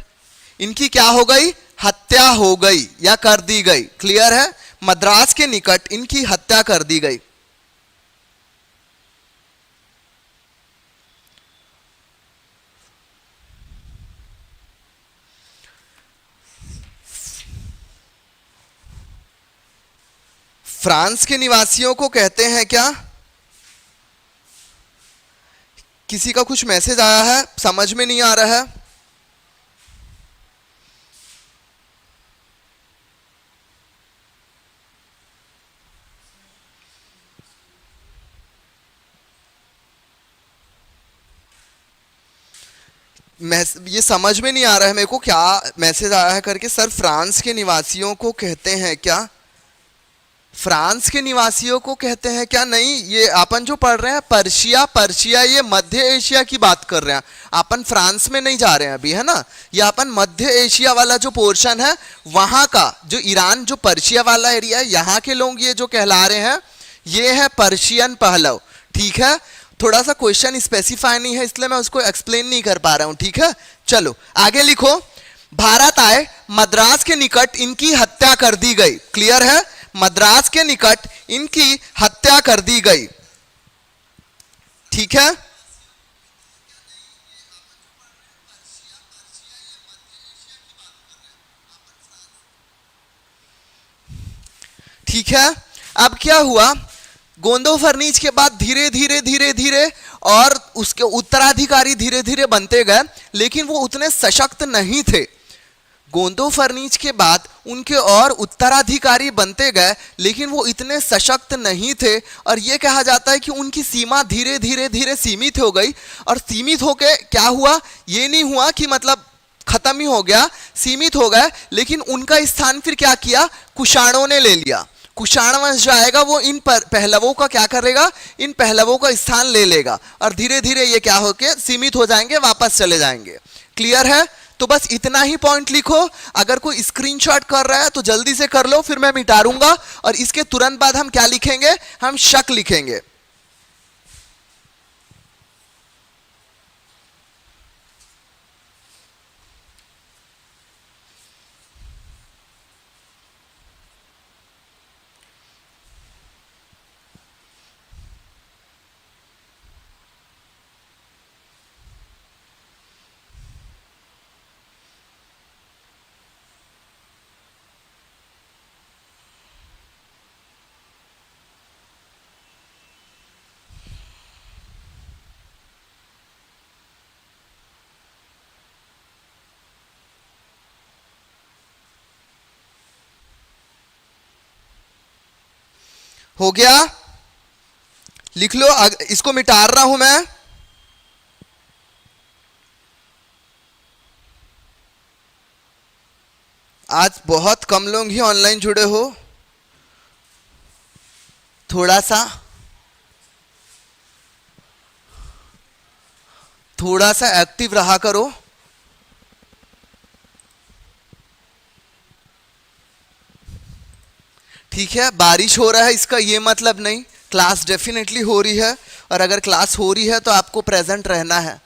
इनकी क्या हो गई, हत्या हो गई या कर दी गई। क्लियर है, मद्रास के निकट इनकी हत्या कर दी गई। फ्रांस के निवासियों को कहते हैं क्या, किसी का कुछ मैसेज आया है, समझ में नहीं आ रहा है। ये समझ में नहीं आ रहा है मेरे को क्या मैसेज आया है करके। सर फ्रांस के निवासियों को कहते हैं क्या, फ्रांस के निवासियों को कहते हैं क्या, नहीं ये अपन जो पढ़ रहे हैं पर्शिया ये मध्य एशिया की बात कर रहे हैं। अपन फ्रांस में नहीं जा रहे हैं अभी, है ना। ये अपन मध्य एशिया वाला जो पोर्शन है वहां का, जो ईरान जो पर्शिया वाला एरिया है, यहाँ के लोग ये जो कहला रहे हैं ये है पर्शियन पहलव, ठीक है। थोड़ा सा क्वेश्चन स्पेसिफाई नहीं है इसलिए मैं उसको एक्सप्लेन नहीं कर पा रहा हूं, ठीक है। चलो आगे लिखो। भारत आए, मद्रास के निकट इनकी हत्या कर दी गई। क्लियर है, मद्रास के निकट इनकी हत्या कर दी गई, ठीक है। ठीक है, अब क्या हुआ, गोंदो फर्नीच के बाद धीरे धीरे और उसके उत्तराधिकारी धीरे धीरे बनते गए, लेकिन वो उतने सशक्त नहीं थे। गोंदो फर्नीच के बाद उनके और उत्तराधिकारी बनते गए, लेकिन वो इतने सशक्त नहीं थे। और ये कहा जाता है कि उनकी सीमा धीरे धीरे सीमित हो गई। और सीमित होके क्या हुआ, ये नहीं हुआ कि मतलब खत्म ही हो गया, सीमित हो गए, लेकिन उनका स्थान फिर क्या किया, कुषाणों ने ले लिया। कुषाण वंश जो आएगा वो इन पहलवों का क्या करेगा, इन पहलवों का स्थान ले लेगा और धीरे धीरे ये क्या होके सीमित हो जाएंगे, वापस चले जाएंगे। क्लियर है, तो बस इतना ही पॉइंट लिखो। अगर कोई स्क्रीनशॉट कर रहा है तो जल्दी से कर लो, फिर मैं मिटा दूंगा। और इसके तुरंत बाद हम क्या लिखेंगे, हम शक लिखेंगे। हो गया, लिख लो। इसको मिटा रहा हूं मैं। आज बहुत कम लोग ही ऑनलाइन जुड़े हो, थोड़ा सा एक्टिव रहा करो। ठीक है, बारिश हो रहा है इसका ये मतलब नहीं, क्लास डेफिनेटली हो रही है, और अगर क्लास हो रही है तो आपको प्रेजेंट रहना है।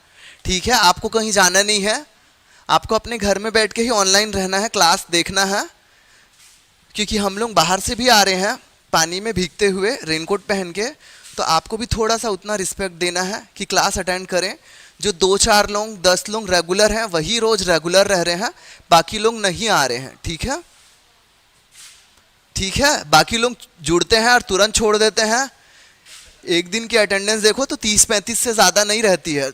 ठीक है, आपको कहीं जाना नहीं है, आपको अपने घर में बैठ के ही ऑनलाइन रहना है, क्लास देखना है। क्योंकि हम लोग बाहर से भी आ रहे हैं पानी में भीगते हुए रेनकोट पहन के, तो आपको भी थोड़ा सा उतना रिस्पेक्ट देना है कि क्लास अटेंड करें। जो 2-4 लोग 10 लोग रेगुलर हैं वही रोज रेगुलर रह रहे हैं, बाकी लोग नहीं आ रहे हैं। ठीक है, ठीक है, बाकी लोग जुड़ते हैं और तुरंत छोड़ देते हैं। एक दिन की अटेंडेंस देखो तो 30-35 से ज्यादा नहीं रहती है।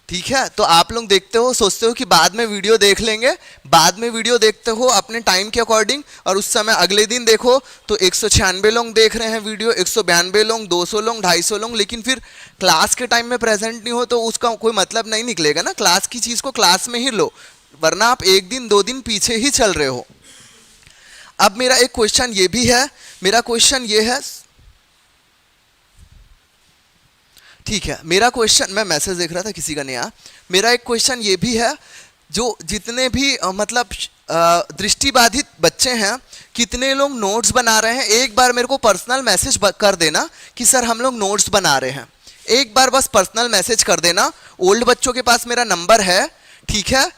ठीक है, तो आप लोग देखते हो, सोचते हो कि बाद में वीडियो देख लेंगे, बाद में वीडियो देखते हो अपने टाइम के अकॉर्डिंग, और उस समय अगले दिन देखो तो 196 लोग देख रहे हैं वीडियो, 192 लोग, 200 लोग, 250 लोग, लेकिन फिर क्लास के टाइम में प्रेजेंट नहीं हो तो उसका कोई मतलब नहीं निकलेगा ना। क्लास की चीज को क्लास में ही लो, वरना आप 1 दिन 2 दिन पीछे ही चल रहे हो। अब मेरा एक क्वेश्चन ये भी है, मेरा क्वेश्चन ये है, ठीक है, मेरा क्वेश्चन, मैं मैसेज देख रहा था किसी का नया, मेरा एक क्वेश्चन ये भी है, जो जितने भी मतलब दृष्टिबाधित बच्चे हैं, कितने लोग नोट्स बना रहे हैं, एक बार मेरे को पर्सनल मैसेज कर देना कि सर हम लोग नोट्स बना रहे हैं। एक बार बस पर्सनल मैसेज कर देना। ओल्ड बच्चों के पास मेरा नंबर है, ठीक है,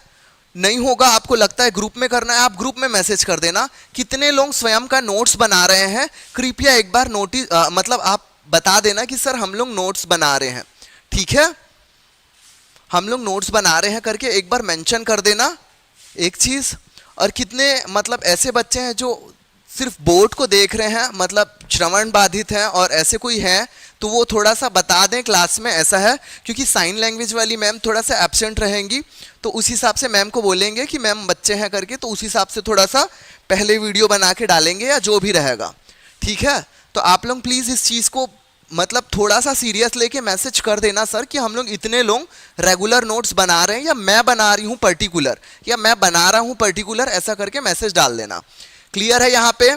नहीं होगा आपको लगता है ग्रुप में करना है, आप ग्रुप में मैसेज कर देना कितने लोग स्वयं का नोट्स बना रहे हैं। कृपया एक बार नोटिस मतलब आप बता देना कि सर हम लोग नोट्स बना रहे हैं। ठीक है, हम लोग नोट्स बना रहे हैं करके एक बार मेंशन कर देना एक चीज। और कितने मतलब ऐसे बच्चे हैं जो सिर्फ बोर्ड को देख रहे हैं, मतलब श्रवण बाधित हैं और ऐसे कोई हैं तो वो थोड़ा सा बता दें क्लास में, ऐसा है क्योंकि साइन लैंग्वेज वाली मैम थोड़ा सा एब्सेंट रहेंगी, तो उस हिसाब से मैम को बोलेंगे कि मैम बच्चे हैं करके, तो उस हिसाब से थोड़ा सा पहले वीडियो बना के डालेंगे या जो भी रहेगा। ठीक है, तो आप लोग प्लीज़ इस चीज़ को मतलब थोड़ा सा सीरियस लेके मैसेज कर देना सर कि हम लोग इतने लोग रेगुलर नोट्स बना रहे हैं, या मैं बना रही हूँ पर्टिकुलर, या मैं बना रहा हूँ पर्टिकुलर, ऐसा करके मैसेज डाल देना। क्लियर है यहाँ पे,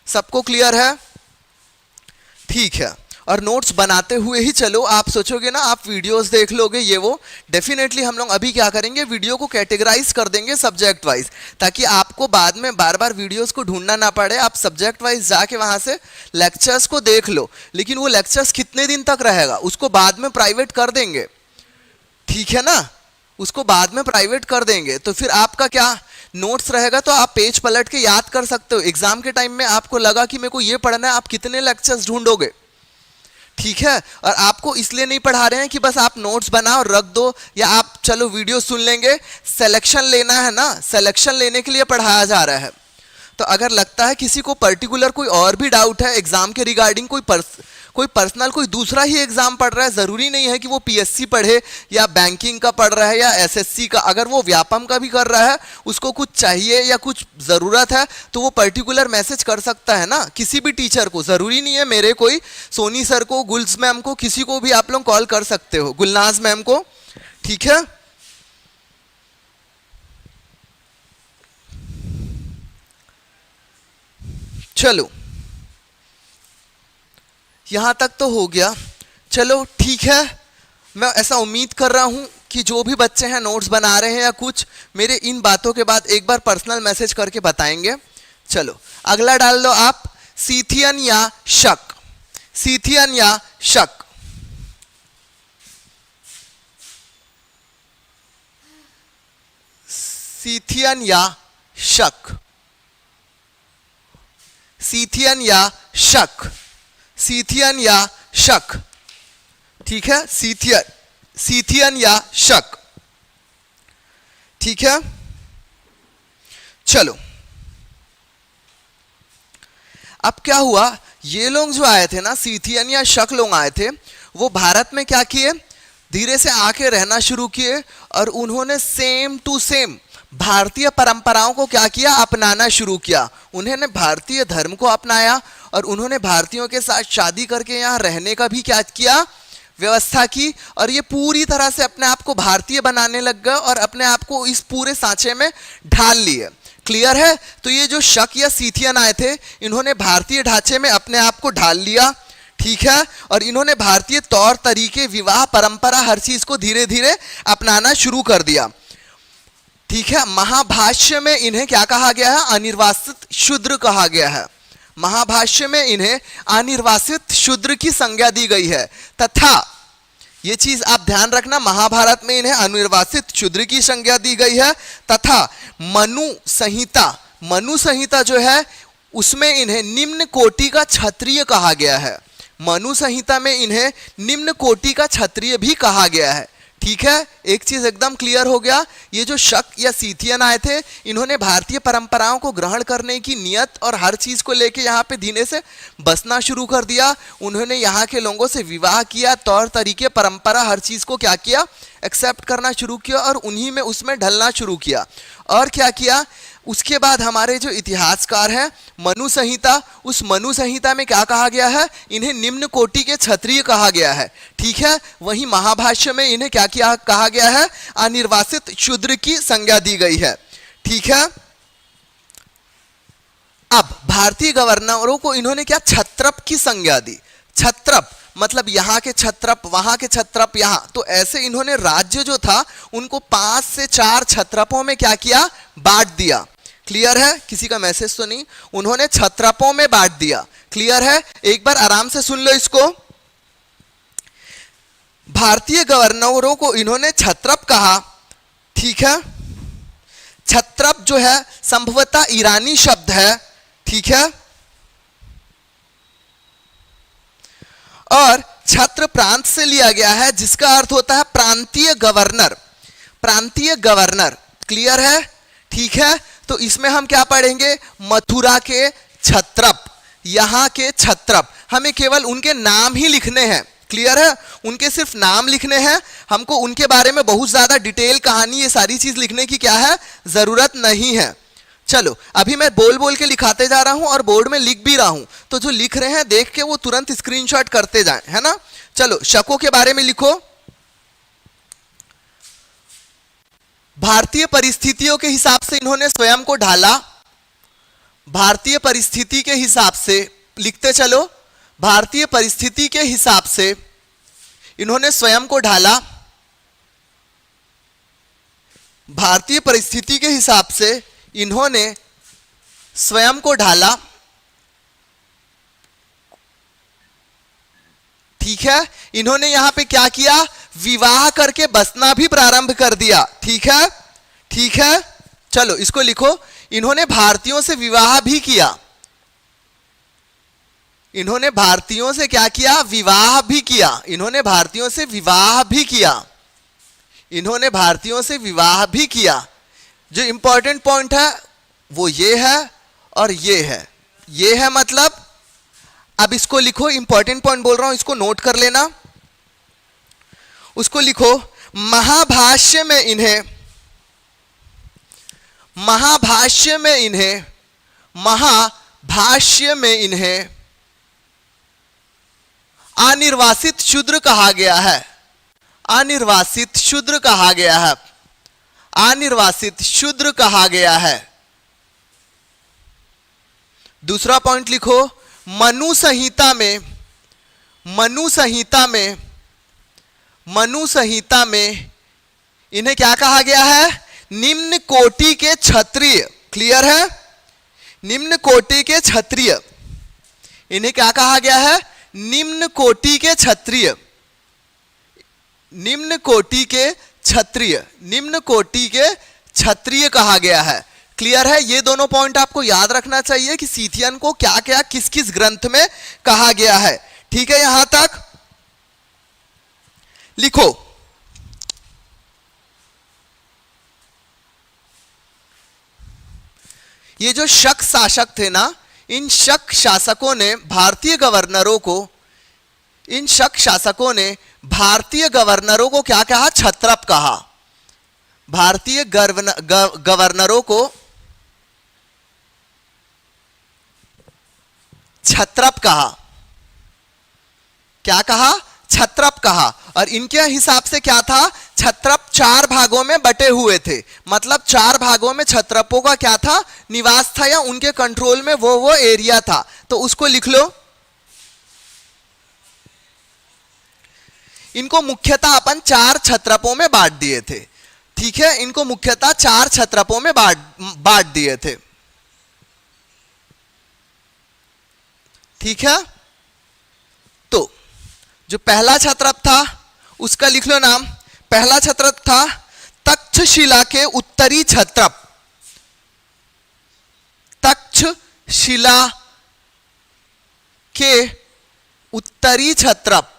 सबको क्लियर है? ठीक है, और नोट्स बनाते हुए ही चलो। आप सोचोगे ना आप वीडियोस देख लोगे ये वो, डेफिनेटली हम लोग अभी क्या करेंगे, वीडियो को कैटेगराइज कर देंगे सब्जेक्ट वाइज, ताकि आपको बाद में बार बार वीडियोस को ढूंढना ना पड़े। आप सब्जेक्ट वाइज जाके वहां से लेक्चर्स को देख लो, लेकिन वो लेक्चर्स कितने दिन तक रहेगा उसको बाद में प्राइवेट कर देंगे। ठीक है ना, उसको बाद में प्राइवेट कर देंगे, तो फिर आपका क्या नोट्स रहेगा तो आप पेज पलट के याद कर सकते हो। एग्जाम के टाइम में आपको लगा कि मेरे को ये पढ़ना है, आप कितने लेक्चर्स ढूंढोगे? ठीक है, और आपको इसलिए नहीं पढ़ा रहे हैं कि बस आप नोट्स बनाओ रख दो, या आप चलो वीडियो सुन लेंगे। सिलेक्शन लेना है ना, सिलेक्शन लेने के लिए पढ़ाया जा रहा है। तो अगर लगता है किसी को पर्टिकुलर कोई और भी डाउट है एग्जाम के रिगार्डिंग, कोई पर्सनल कोई दूसरा ही एग्जाम पढ़ रहा है, जरूरी नहीं है कि वो पीएससी पढ़े या बैंकिंग का पढ़ रहा है या एसएससी का, अगर वो व्यापम का भी कर रहा है, उसको कुछ चाहिए या कुछ जरूरत है तो वो पर्टिकुलर मैसेज कर सकता है ना किसी भी टीचर को। जरूरी नहीं है मेरे, कोई सोनी सर को, गुल्स मैम को, किसी को भी आप लोग कॉल कर सकते हो, गुलनाज मैम को। ठीक है, चलो यहां तक तो हो गया। चलो ठीक है, मैं ऐसा उम्मीद कर रहा हूं कि जो भी बच्चे हैं नोट्स बना रहे हैं या कुछ, मेरे इन बातों के बाद एक बार पर्सनल मैसेज करके बताएंगे। चलो अगला डाल दो आप, सीथियन या शक, सीथियन या शक। सीथियन या शक, सीथियन या शक, सीथियन या शक। ठीक है, सीथियन, सीथियन या शक। ठीक है, चलो अब क्या हुआ, ये लोग जो आए थे ना, सीथियन या शक लोग आए थे, वो भारत में क्या किए, धीरे से आके रहना शुरू किए, और उन्होंने सेम टू सेम भारतीय परंपराओं को क्या किया, अपनाना शुरू किया। उन्होंने भारतीय धर्म को अपनाया और उन्होंने भारतीयों के साथ शादी करके यहाँ रहने का भी क्या किया, व्यवस्था की और ये पूरी तरह से अपने आप को भारतीय बनाने लग गए और अपने आप को इस पूरे सांचे में ढाल लिए। क्लियर है? तो ये जो शक या सीथियन आए थे, इन्होंने भारतीय ढांचे में अपने आप को ढाल लिया, ठीक है, और इन्होंने भारतीय तौर तरीके, विवाह परंपरा, हर चीज को धीरे धीरे अपनाना शुरू कर दिया, ठीक है। महाभाष्य में इन्हें क्या कहा गया है? अनिर्वासित शूद्र कहा गया है। महाभाष्य में इन्हें अनिर्वासित शूद्र की संज्ञा दी गई है, तथा ये चीज आप ध्यान रखना, महाभारत में इन्हें अनिर्वासित शूद्र की संज्ञा दी गई है, तथा मनु संहिता जो है उसमें इन्हें निम्न कोटि का क्षत्रिय कहा गया है। मनु संहिता में इन्हें निम्न कोटि का क्षत्रिय भी कहा गया है, ठीक है। एक चीज एकदम क्लियर हो गया, ये जो शक या सीथियन आए थे, इन्होंने भारतीय परंपराओं को ग्रहण करने की नियत और हर चीज को लेके यहाँ पे धीरे से बसना शुरू कर दिया। उन्होंने यहाँ के लोगों से विवाह किया, तौर तरीके, परंपरा, हर चीज को क्या किया? एक्सेप्ट करना शुरू किया और उन्हीं में उसमें ढलना शुरू किया। और क्या किया? उसके बाद हमारे जो इतिहासकार हैं, मनु संहिता, उस मनु संहिता में क्या कहा गया है? इन्हें निम्न कोटि के क्षत्रिय कहा गया है, ठीक है। वहीं महाभाष्य में इन्हें क्या किया कहा गया है? अनिर्वासित शूद्र की संज्ञा दी गई है, ठीक है। अब भारतीय गवर्नरों को इन्होंने क्या? क्षत्रप की संज्ञा दी। क्षत्रप मतलब यहाँ के क्षत्रप, वहां के क्षत्रप, यहाँ, तो ऐसे इन्होंने राज्य जो था उनको 5 से 4 क्षत्रपों में क्या किया? बांट दिया। क्लियर है? किसी का मैसेज तो नहीं? उन्होंने क्षत्रपों में बांट दिया। क्लियर है? एक बार आराम से सुन लो इसको। भारतीय गवर्नरों को इन्होंने क्षत्रप कहा, ठीक है। क्षत्रप जो है संभवतः ईरानी शब्द है, ठीक है, और छत्र प्रांत से लिया गया है, जिसका अर्थ होता है प्रांतीय गवर्नर। प्रांतीय गवर्नर, क्लियर है? ठीक है। तो इसमें हम क्या पढ़ेंगे? मथुरा के क्षत्रप, यहां के क्षत्रप, हमें केवल उनके नाम ही लिखने हैं। क्लियर है? उनके सिर्फ नाम लिखने हैं, हमको उनके बारे में बहुत ज्यादा डिटेल कहानी, ये सारी चीज लिखने की क्या है? जरूरत नहीं है। चलो अभी मैं बोल बोल के लिखाते जा रहा हूं और बोर्ड में लिख भी रहा हूं, तो जो लिख रहे हैं देख के वो तुरंत स्क्रीनशॉट करते जाएं, है ना। चलो शकों के बारे में लिखो। भारतीय परिस्थितियों के हिसाब से इन्होंने स्वयं को ढाला। भारतीय परिस्थिति के हिसाब से लिखते चलो। भारतीय परिस्थिति के हिसाब से इन्होंने स्वयं को ढाला। भारतीय परिस्थिति के हिसाब से इन्होंने स्वयं को ढाला, ठीक है। इन्होंने यहां पे क्या किया? विवाह करके बसना भी प्रारंभ कर दिया, ठीक है, ठीक है। चलो इसको लिखो। इन्होंने भारतीयों से विवाह भी किया। इन्होंने भारतीयों से क्या किया? विवाह भी किया। इन्होंने भारतीयों से विवाह भी किया। इन्होंने भारतीयों से विवाह भी किया। जो इंपॉर्टेंट पॉइंट है वो ये है और ये है। ये है मतलब, अब इसको लिखो, इंपॉर्टेंट पॉइंट बोल रहा हूं, इसको नोट कर लेना। उसको लिखो। महाभाष्य में इन्हें, महाभाष्य में इन्हें, महाभाष्य में इन्हें अनिर्वासित शूद्र कहा गया है। अनिर्वासित शूद्र कहा गया है। अनिर्वासित शूद्र कहा गया है। दूसरा पॉइंट लिखो। मनु संहिता में, मनु संहिता में, मनु संहिता में इन्हें क्या कहा गया है? निम्न कोटि के क्षत्रिय। क्लियर है? निम्न कोटि के क्षत्रिय। इन्हें क्या कहा गया है? निम्न कोटि के क्षत्रिय। निम्न कोटि के क्षत्रिय, निम्न कोटि के क्षत्रिय कहा गया है। क्लियर है? ये दोनों पॉइंट आपको याद रखना चाहिए कि सीथियन को क्या क्या किस किस ग्रंथ में कहा गया है। ठीक है, यहां तक लिखो। ये जो शक शासक थे ना, इन शक शासकों ने भारतीय गवर्नरों को, इन शक शासकों ने भारतीय गवर्नरों को क्या कहा? क्षत्रप कहा। भारतीय गवर्नरों को क्षत्रप कहा। क्या कहा? क्षत्रप कहा। और इनके हिसाब से क्या था, क्षत्रप 4 भागों में बटे हुए थे, मतलब 4 भागों में क्षत्रपों का क्या था, निवास था, या उनके कंट्रोल में वो एरिया था। तो उसको लिख लो। इनको मुख्यतः अपन 4 क्षत्रपों में बांट दिए थे। ठीक है, इनको मुख्यतः 4 क्षत्रपों में बांट दिए थे। ठीक है, तो जो पहला क्षत्रप था उसका लिख लो नाम। पहला क्षत्रप था तक्षशिला के उत्तरी क्षत्रप। तक्षशिला के उत्तरी क्षत्रप,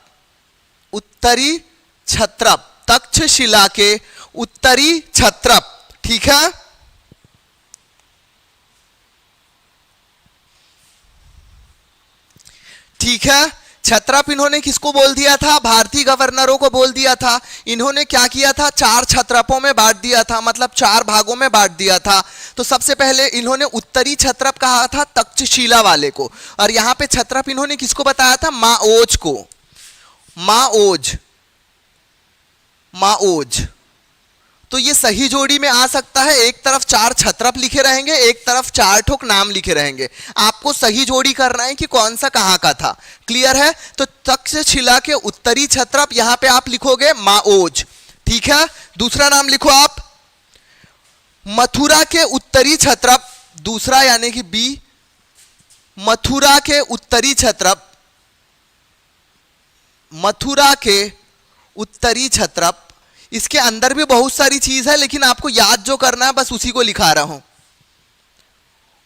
उत्तरी क्षत्रप, तक्षशिला के उत्तरी क्षत्रप। ठीक है, ठीक है। क्षत्रप इन्होंने किसको बोल दिया था, भारतीय गवर्नरों को बोल दिया था। इन्होंने क्या किया था, 4 क्षत्रपों में बांट दिया था, मतलब 4 भागों में बांट दिया था। तो सबसे पहले इन्होंने उत्तरी क्षत्रप कहा था तक्षशिला वाले को, और यहां पे क्षत्रप इन्होंने किसको बताया था, माओज को। माओज, माओज। तो ये सही जोड़ी में आ सकता है, एक तरफ 4 क्षत्रप लिखे रहेंगे, एक तरफ 4 ठोक नाम लिखे रहेंगे। आपको सही जोड़ी करना है कि कौन सा कहां का था। क्लियर है, तो तक्षशिला के उत्तरी क्षत्रप, यहां पे आप लिखोगे माओज। ठीक है, दूसरा नाम लिखो आप मथुरा के उत्तरी क्षत्रप, दूसरा यानी कि बी, मथुरा के उत्तरी क्षत्रप, मथुरा के उत्तरी क्षत्रप। इसके अंदर भी बहुत सारी चीज है, लेकिन आपको याद जो करना है बस उसी को लिखा रहा हूं।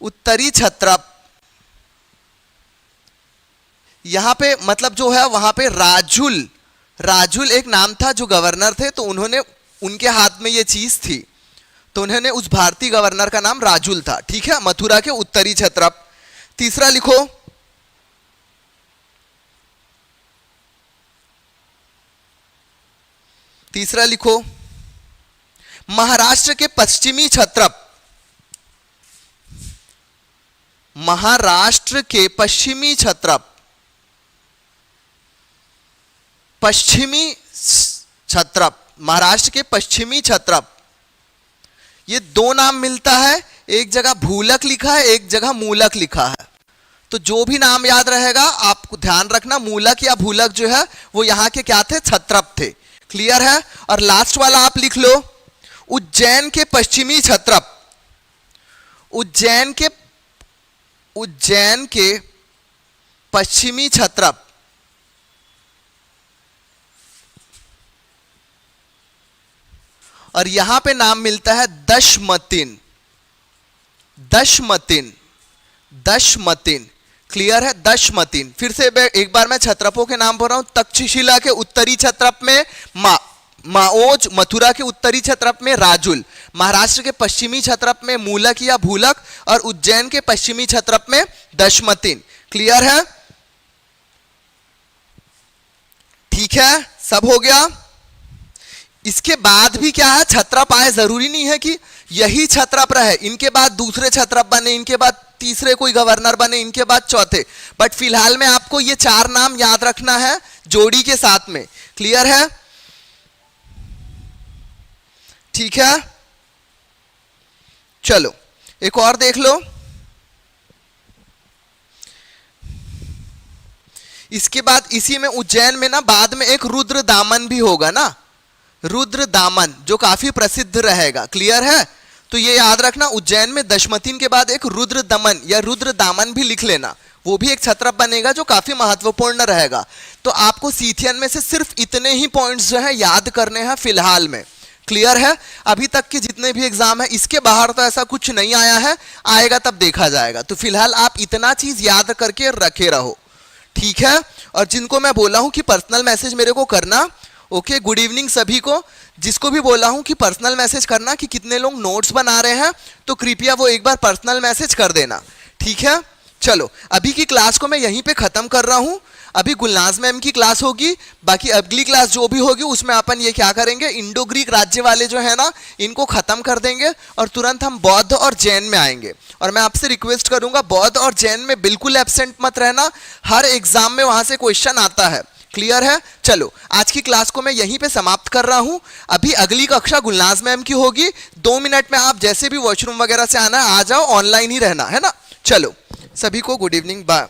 उत्तरी क्षत्रप, यहां पे मतलब जो है वहां पे राजुल, राजुल एक नाम था जो गवर्नर थे, तो उन्होंने, उनके हाथ में ये चीज थी, तो उन्होंने उस भारतीय गवर्नर का नाम राजुल था। ठीक है, मथुरा के उत्तरी क्षत्रप। तीसरा लिखो तीसरा लिखो महाराष्ट्र के पश्चिमी क्षत्रप। महाराष्ट्र के पश्चिमी क्षत्रप, पश्चिमी क्षत्रप, महाराष्ट्र के पश्चिमी क्षत्रप। ये 2 नाम मिलता है, एक जगह भूलक लिखा है, एक जगह मूलक लिखा है। तो जो भी नाम याद रहेगा आपको ध्यान रखना, मूलक या भूलक जो है वो यहां के क्या थे, क्षत्रप थे। क्लियर है। और लास्ट वाला आप लिख लो उज्जैन के पश्चिमी क्षत्रप। उज्जैन के पश्चिमी क्षत्रप, और यहां पे नाम मिलता है दशमतिन। दशमतिन, दशमतिन। क्लियर है, दशमतिन। फिर से एक बार मैं क्षत्रपों के नाम बोल रहा हूं। तक्षशिला के उत्तरी क्षत्रप में माओज, मथुरा के उत्तरी क्षत्रप में राजुल, महाराष्ट्र के पश्चिमी क्षत्रप में मूलक या भूलक, और उज्जैन के पश्चिमी क्षत्रप में दशमतिन। क्लियर है, ठीक है, सब हो गया। इसके बाद भी क्या है, क्षत्रप आए, जरूरी नहीं है कि यही क्षत्रप रहे, इनके बाद दूसरे क्षत्रप बने, इनके बाद तीसरे कोई गवर्नर बने, इनके बाद चौथे, बट फिलहाल में आपको ये 4 नाम याद रखना है जोड़ी के साथ में। क्लियर है, ठीक है। चलो एक और देख लो। इसके बाद इसी में उज्जैन में ना बाद में एक रुद्र दामन भी होगा ना, रुद्र दामन, जो काफी प्रसिद्ध रहेगा। क्लियर है, तो ये याद रखना, उज्जैन में दशमतिन के बाद एक रुद्र दमन या रुद्र दामन भी लिख लेना, वो भी एक क्षत्रप बनेगा जो काफी महत्वपूर्ण रहेगा। तो आपको सीथियन में से सिर्फ इतने ही पॉइंट्स जो है याद करने हैं फिलहाल में। क्लियर है, अभी तक के जितने भी एग्जाम है इसके बाहर तो ऐसा कुछ नहीं आया है, आएगा तब देखा जाएगा। तो फिलहाल आप इतना चीज याद करके रखे रहो, ठीक है। और जिनको मैं बोला हूं कि पर्सनल मैसेज मेरे को करना, ओके, गुड इवनिंग सभी को। जिसको भी बोला हूं कि पर्सनल मैसेज करना कि कितने लोग नोट्स बना रहे हैं, तो कृपया वो एक बार पर्सनल मैसेज कर देना, ठीक है। चलो अभी की क्लास को मैं यहीं पे खत्म कर रहा हूं। अभी गुलनाज मैम की क्लास होगी, बाकी अगली क्लास जो भी होगी उसमें अपन ये क्या करेंगे, इंडो ग्रीक राज्य वाले जो है ना इनको खत्म कर देंगे और तुरंत हम बौद्ध और जैन में आएंगे। और मैं आपसे रिक्वेस्ट करूंगा बौद्ध और जैन में बिल्कुल एब्सेंट मत रहना, हर एग्जाम में वहां से क्वेश्चन आता है, क्लियर है? चलो आज की क्लास को मैं यहीं पे समाप्त कर रहा हूं। अभी अगली कक्षा गुलनाज मैम की होगी। 2 मिनट में आप जैसे भी वॉशरूम वगैरह से आना है आ जाओ, ऑनलाइन ही रहना है ना। चलो सभी को गुड इवनिंग, बाय।